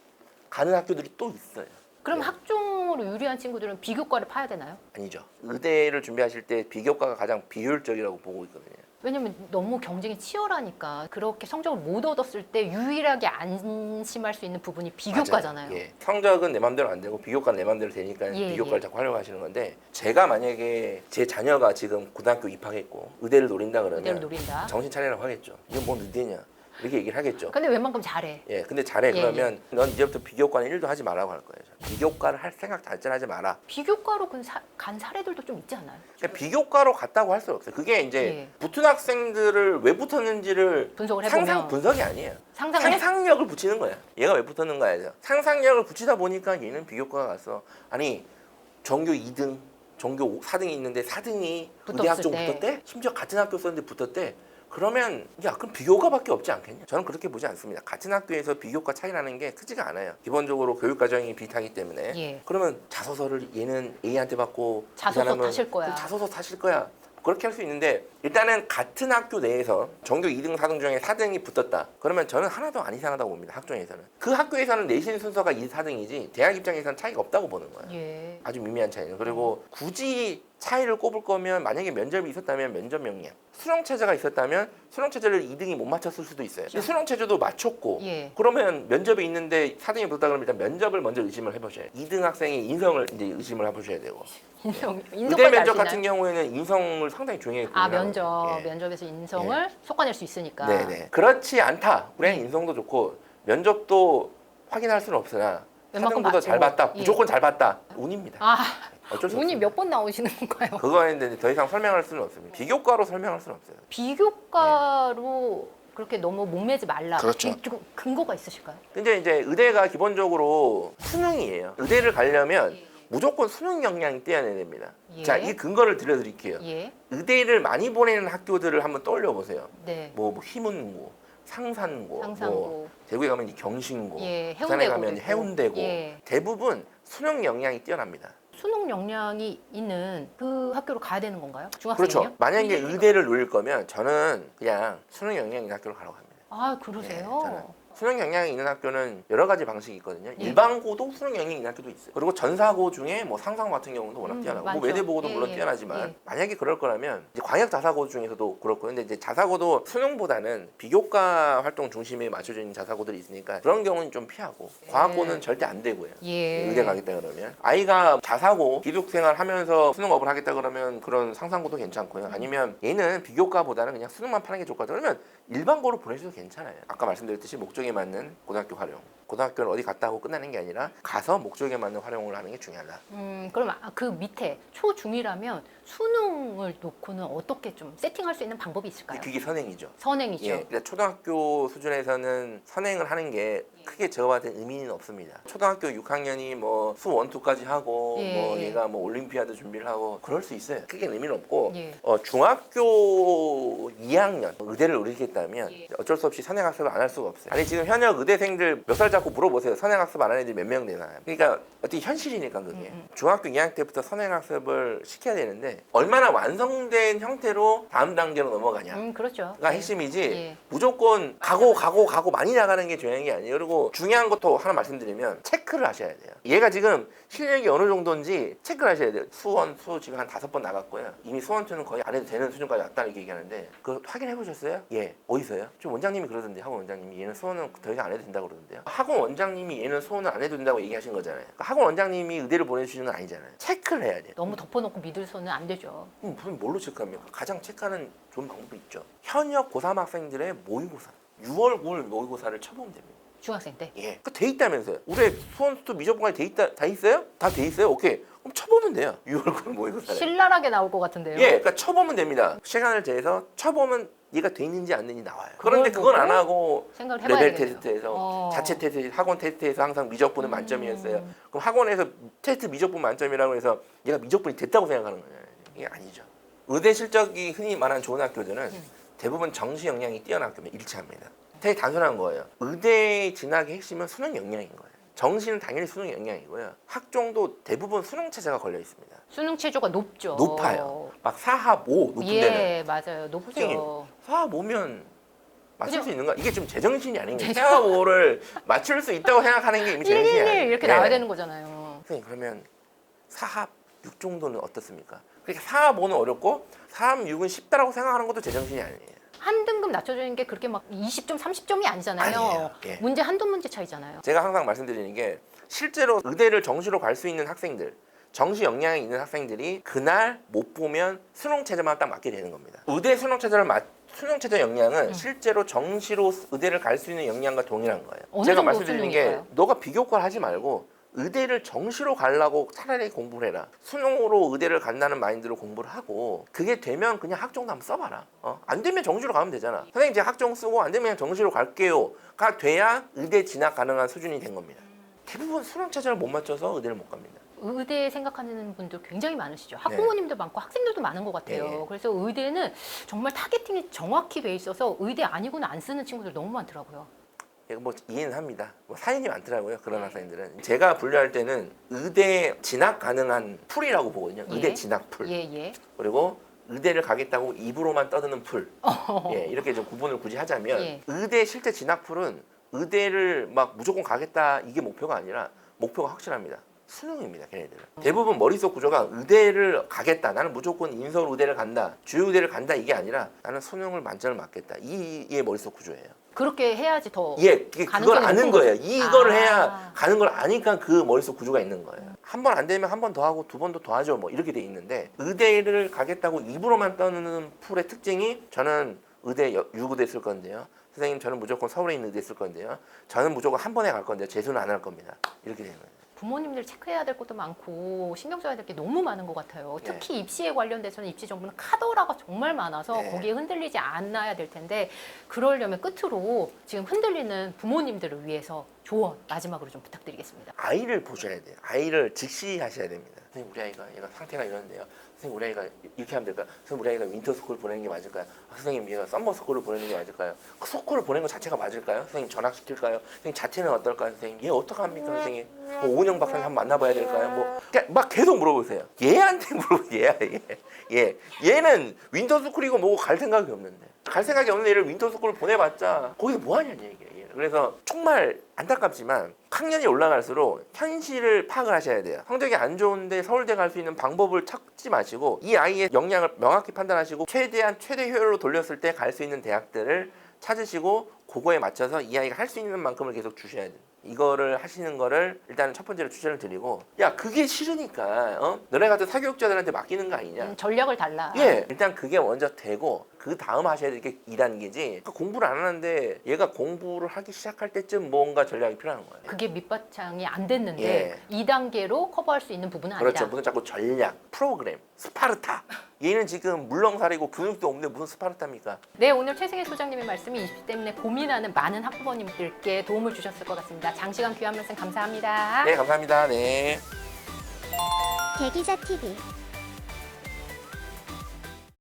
가는 학교들이 또 있어요.
그럼
네.
학종으로 유리한 친구들은 비교과를 파야 되나요?
아니죠. 의대를 준비하실 때 비교과가 가장 비효율적이라고 보고 있거든요.
왜냐면 너무 경쟁이 치열하니까 그렇게 성적을 못 얻었을 때 유일하게 안심할 수 있는 부분이 비교과잖아요.
맞아요. 예. 성적은 내 맘대로 안 되고 비교과는 내 맘대로 되니까
예,
비교과를
예.
자꾸 하려고 하시는 건데 제가 만약에 제 자녀가 지금 고등학교 입학했고 의대를 노린다
그대로
그러면
노린다.
정신 차리라고 하겠죠. 이건 뭔 의대냐 이렇게 얘기를 하겠죠.
근데 웬만큼 잘해.
예, 근데 잘해.
예,
그러면 넌 이제부터 비교과는 1도 하지 말라고 할 거예요. 비교과를 할 생각 자체를 하지 마라.
비교과로 간 사례들도 좀 있지 않나요?
그러니까 비교과로 갔다고 할 수 없어요. 그게 이제
예.
붙은 학생들을 왜 붙었는지를
분석을 해보면
상상 분석이 아니에요.
상상을 해?
상상력을 붙이는 거야. 얘가 왜 붙었는가 해서 상상력을 붙이다 보니까 얘는 비교과가 갔어. 아니 전교 2등, 전교 4등이 있는데 4등이
붙었을
의대 학종
때.
붙었대? 심지어 같은 학교 썼는데 붙었대? 그러면 야 그럼 비교과밖에 없지 않겠냐? 저는 그렇게 보지 않습니다. 같은 학교에서 비교과 차이라는 게 크지가 않아요. 기본적으로 교육 과정이 비슷하기 때문에.
예.
그러면 자소서를 얘는 A한테 받고 이
자소서
사람은
타실 거야.
그럼 자소서 타실 거야. 그렇게 할 수 있는데 일단은 같은 학교 내에서 전교 2등, 4등 중에 4등이 붙었다. 그러면 저는 하나도 안 이상하다고 봅니다. 학종에서는. 그 학교에서는 내신 순서가 2, 4등이지 대학 입장에서는 차이가 없다고 보는 거예요.
예.
아주 미미한 차이는. 그리고 굳이 차이를 꼽을 거면 만약에 면접이 있었다면 면접 명량, 수능 체제가 있었다면 수능 체제를 2등이 못 맞췄을 수도 있어요. 근데 수능 체제도 맞췄고
예.
그러면 면접이 있는데 4등이 붙었다 그러면 일단 면접을 먼저 의심을 해보셔야 돼요. 2등 학생의 인성을 이제 의심을 해보셔야 되고
인성
의대
인성까지
면접
아시나요?
같은 경우에는 인성을 상당히 중요하게
아
보거든요.
면접
예.
면접에서 인성을 솎아낼 수 있으니까.
네네. 그렇지 않다. 우리는 인성도 좋고 면접도 확인할 수는 없으나
웬만큼
4등보다 잘
받고.
봤다.
예.
무조건 잘 봤다. 운입니다.
아
어쩔 수
운이
없습니다.
몇 번 나오시는 건가요?
그거는 더 이상 설명할 수는 없습니다. 비교과로 설명할 수는 없어요.
비교과로 그렇게 너무 목매지 말라.
그렇죠.
좀 근거가 있으실까요?
근데 이제 의대가 기본적으로 수능이에요. 의대를 가려면 무조건 수능 역량이 뛰어내야 됩니다.
예.
자, 이 근거를 들려드릴게요.
예.
의대를 많이 보내는 학교들을 한번 떠올려 보세요.
네.
뭐 희문고, 상산고,
상산고.
뭐 대구에 가면 경신고,
예,
부산에
해운대고도
가면
있고.
해운대고.
예.
대부분 수능 역량이 뛰어납니다.
수능 역량이 있는 그 학교로 가야 되는 건가요? 중학생이요?
그렇죠. 만약에 의대를 노릴 거면 저는 그냥 수능 역량이 있는 학교로 가라고 합니다.
아 그러세요?
네, 저는. 수능 역량이 있는 학교는 여러 가지 방식이 있거든요.
예.
일반고도 수능 역량이 있는 학교도 있어요. 그리고 전사고 중에 뭐 상상 같은 경우도 워낙 뛰어나고
많죠.
뭐 외대보고도
예,
물론
예,
뛰어나지만
예.
만약에 그럴 거라면 이제 광역 자사고 중에서도 그렇고 근데 이제 자사고도 수능보다는 비교과 활동 중심에 맞춰져 있는 자사고들이 있으니까 그런 경우는 좀 피하고 과학고는 절대 안 되고요.
예.
의대 가겠다 그러면 아이가 자사고 기숙생활 하면서 수능업을 하겠다 그러면 그런 상상고도 괜찮고요. 아니면 얘는 비교과보다는 그냥 수능만 파는 게 좋거든 그러면 일반고로 보내셔도 괜찮아요. 아까 말씀드렸듯이 목적에 맞는 고등학교 활용. 고등학교를 어디 갔다 하고 끝나는 게 아니라 가서 목적에 맞는 활용을 하는 게 중요하다.
그럼 그 밑에 초중이라면 수능을 놓고는 어떻게 좀 세팅할 수 있는 방법이 있을까요?
그게 선행이죠.
선행이죠.
예, 그러니까 초등학교 수준에서는 선행을 하는 게 크게 저한테 의미는 없습니다. 초등학교 6학년이 뭐 수 1, 2까지 하고
예,
뭐
예.
얘가 뭐 올림피아드 준비를 하고 그럴 수 있어요. 크게 의미는 없고
예.
중학교 2학년 의대를 노리겠다면
예.
어쩔 수 없이 선행 학습을 안 할 수가 없어요. 아니 지금 현역 의대생들 몇 살짜리 자꾸 물어보세요. 선행학습 안 하는 애들이 몇 명 되나. 그러니까 어떻게 현실이니까 그게. 중학교 2학년 때부터 선행학습을 시켜야 되는데 얼마나 완성된 형태로 다음 단계로 넘어가냐.
그렇죠.
가 핵심이지
예.
무조건 가고 많이 나가는 게 중요한 게 아니에요. 그리고 중요한 것도 하나 말씀드리면 체크를 하셔야 돼요. 얘가 지금 실력이 어느 정도인지 체크를 하셔야 돼요. 수원, 수 지금 한 5번 나갔고요. 이미 수원2는 거의 안 해도 되는 수준까지 왔다는 이렇게 얘기하는데 그거 확인해 보셨어요? 예. 어디서요? 좀 원장님이 그러던데 학원 원장님이 얘는 수원은 더 이상 안 해도 된다고 그러던데요. 학원 원장님이 얘는 수원은 안 해도 된다고 얘기하신 거잖아요. 그러니까 학원 원장님이 의대를 보내주시는 건 아니잖아요. 체크를 해야 돼요.
너무 덮어놓고 믿을서는 안 되죠.
무슨 뭘로 체크합니까? 가장 체크하는 좋은 방법이 있죠. 현역 고3 학생들의 모의고사 6월 9일 모의고사를 쳐보면 됩니다.
중학생 때.
예, 그 돼 있다면서요. 우리 수원수도 미적분까지 돼 있다, 다 있어요? 다 돼 있어요? 오케이. 그럼 쳐보면 돼요. 6월 9일 모의고사를.
신랄하게 나올 것 같은데요.
예, 그러니까 쳐보면 됩니다. 시간을 재서 쳐보면 얘가 돼 있는지 안 되는지 나와요. 그런데
그걸
그건 안 하고
생각을 해봐야
레벨
되겠네요.
테스트에서 자체 테스트, 학원 테스트에서 항상 미적분은 만점이었어요. 그럼 학원에서 테스트 미적분 만점이라고 해서 얘가 미적분이 됐다고 생각하는 거예요. 이게 아니죠. 의대 실적이 흔히 말하는 좋은 학교들은 대부분 정시 역량이 뛰어난 학교면 일치합니다. 되게 단순한 거예요. 의대 진학의 핵심은 수능 역량인 거예요. 정시는 당연히 수능 역량이고요. 학종도 대부분 수능 체제가 걸려 있습니다.
수능 체조가 높죠.
높아요. 막 4합 5 높은 데는.
예, 맞아요. 높죠.
4합 5면 맞출
그죠?
수 있는가? 이게 좀 제정신이 아닌가요? 4합 5를 맞출 수 있다고 생각하는 게 이미 제정신이
111
아니에요.
이렇게 나와야 되는 거잖아요.
선생님 그러면 4합 6 정도는 어떻습니까? 그러니까 4합 5는 어렵고 4합 6은 쉽다라고 생각하는 것도 제정신이 아니에요.
한 등급 낮춰주는 게 그렇게 막 20점, 30점이 아니잖아요.
아니에요. 예.
문제 한두 문제 차이잖아요.
제가 항상 말씀드리는 게 실제로 의대를 정시로 갈 수 있는 학생들, 정시 역량이 있는 학생들이 그날 못 보면 수능 체제만 딱 맞게 되는 겁니다. 의대 수능 체제 역량은 실제로 정시로 의대를 갈 수 있는 역량과 동일한 거예요.
어느
제가
정도
말씀드리는 게
수능일까요?
너가 비교과를 하지 말고 의대를 정시로 가려고 차라리 공부를 해라. 수능으로 의대를 간다는 마인드로 공부를 하고 그게 되면 그냥 학종도 한번 써봐라. 안 되면 정시로 가면 되잖아. 선생님 제가 학종 쓰고 안 되면 그냥 정시로 갈게요가 돼야 의대 진학 가능한 수준이 된 겁니다. 대부분 수능 체제를 못 맞춰서 의대를 못 갑니다.
의대 생각하는 분들 굉장히 많으시죠. 학부모님도 많고 학생들도 많은 것 같아요.
네.
그래서 의대는 정말 타겟팅이 정확히 돼 있어서 의대 아니고는 안 쓰는 친구들 너무 많더라고요.
이거 뭐 이해는 합니다. 뭐 사연이 많더라고요. 그런 학생들은. 제가 분류할 때는 의대 진학 가능한 풀이라고 보거든요. 의대
예.
진학 풀.
예, 예.
그리고 의대를 가겠다고 입으로만 떠드는 풀. 예, 이렇게 좀 구분을 굳이 하자면
예.
의대 실제 진학 풀은 의대를 막 무조건 가겠다 이게 목표가 아니라 목표가 확실합니다. 수능입니다, 걔네들은. 대부분 머릿속 구조가 의대를 가겠다. 나는 무조건 인서울 의대를 간다. 주요 의대를 간다 이게 아니라 나는 수능을 만점을 맞겠다. 이게 머릿속 구조예요.
그렇게 해야지 더
예, 그걸
가능성이
아는
높은
거예요.
거죠.
이걸
아.
해야 가는 걸 아니까 그 머릿속 구조가 있는 거예요. 한 번 안 되면 한 번 더 하고 두 번도 더 하죠. 뭐 이렇게 돼 있는데 의대를 가겠다고 입으로만 떠는 풀의 특징이 저는 의대 유구대 쓸 건데요. 선생님 저는 무조건 서울에 있는 의대 쓸 건데요. 저는 무조건 한 번에 갈 건데요. 재수는 안 할 겁니다. 이렇게 되는 거예요.
부모님들 체크해야 될 것도 많고 신경 써야 될 게 너무 많은 것 같아요. 특히 입시에 관련돼서는 입시 정보는 카더라가 정말 많아서
네.
거기에 흔들리지 않아야 될 텐데 그러려면 끝으로 지금 흔들리는 부모님들을 위해서 조언 마지막으로 좀 부탁드리겠습니다.
아이를 보셔야 돼요. 아이를 직시 하셔야 됩니다. 선생님 우리 아이가 얘가 상태가 이러는데요. 선생님 우리 아이가 이렇게 하면 될까요? 선생님 우리 아이가 윈터스쿨 보내는 게 맞을까요? 선생님 얘가 썸머스쿨을 보내는 게 맞을까요? 그 스쿨을 보내는 것 자체가 맞을까요? 선생님 전학시킬까요? 선생님 자퇴는 어떨까요? 선생님 얘 어떡합니까 선생님? 오은영 박사님 한번 만나봐야 될까요? 뭐 그러니까 막 계속 물어보세요. 얘한테 물어보세요. 얘는 윈터스쿨이고 뭐고 갈 생각이 없는데 갈 생각이 없는 애를 윈터스쿨을 보내봤자 거기서 뭐 하냐는 얘기예요. 그래서 정말 안타깝지만 학년이 올라갈수록 현실을 파악을 하셔야 돼요. 성적이 안 좋은데 서울대 갈 수 있는 방법을 찾지 마시고 이 아이의 역량을 명확히 판단하시고 최대한 최대 효율로 돌렸을 때 갈 수 있는 대학들을 찾으시고 그거에 맞춰서 이 아이가 할 수 있는 만큼을 계속 주셔야 돼요. 이거를 하시는 거를 일단은 첫 번째로 추천을 드리고 야 그게 싫으니까 너네 같은 사교육자들한테 맡기는 거 아니냐.
전략을 달라.
예, 일단 그게 먼저 되고 그 다음 하셔야 될 게 2단계지. 공부를 안 하는데 얘가 공부를 하기 시작할 때쯤 뭔가 전략이 필요한 거예요.
그게 밑바탕이 안 됐는데
예.
2단계로 커버할 수 있는 부분은
그렇죠.
아니다.
무슨 자꾸 전략, 프로그램, 스파르타. 얘는 지금 물렁살이고 교육도 없는데 무슨 스파르타입니까?
네, 오늘 최승혜 소장님의 말씀이 입시 때문에 고민하는 많은 학부모님들께 도움을 주셨을 것 같습니다. 장시간 귀한 말씀 감사합니다.
네, 감사합니다. 네.
대기자 TV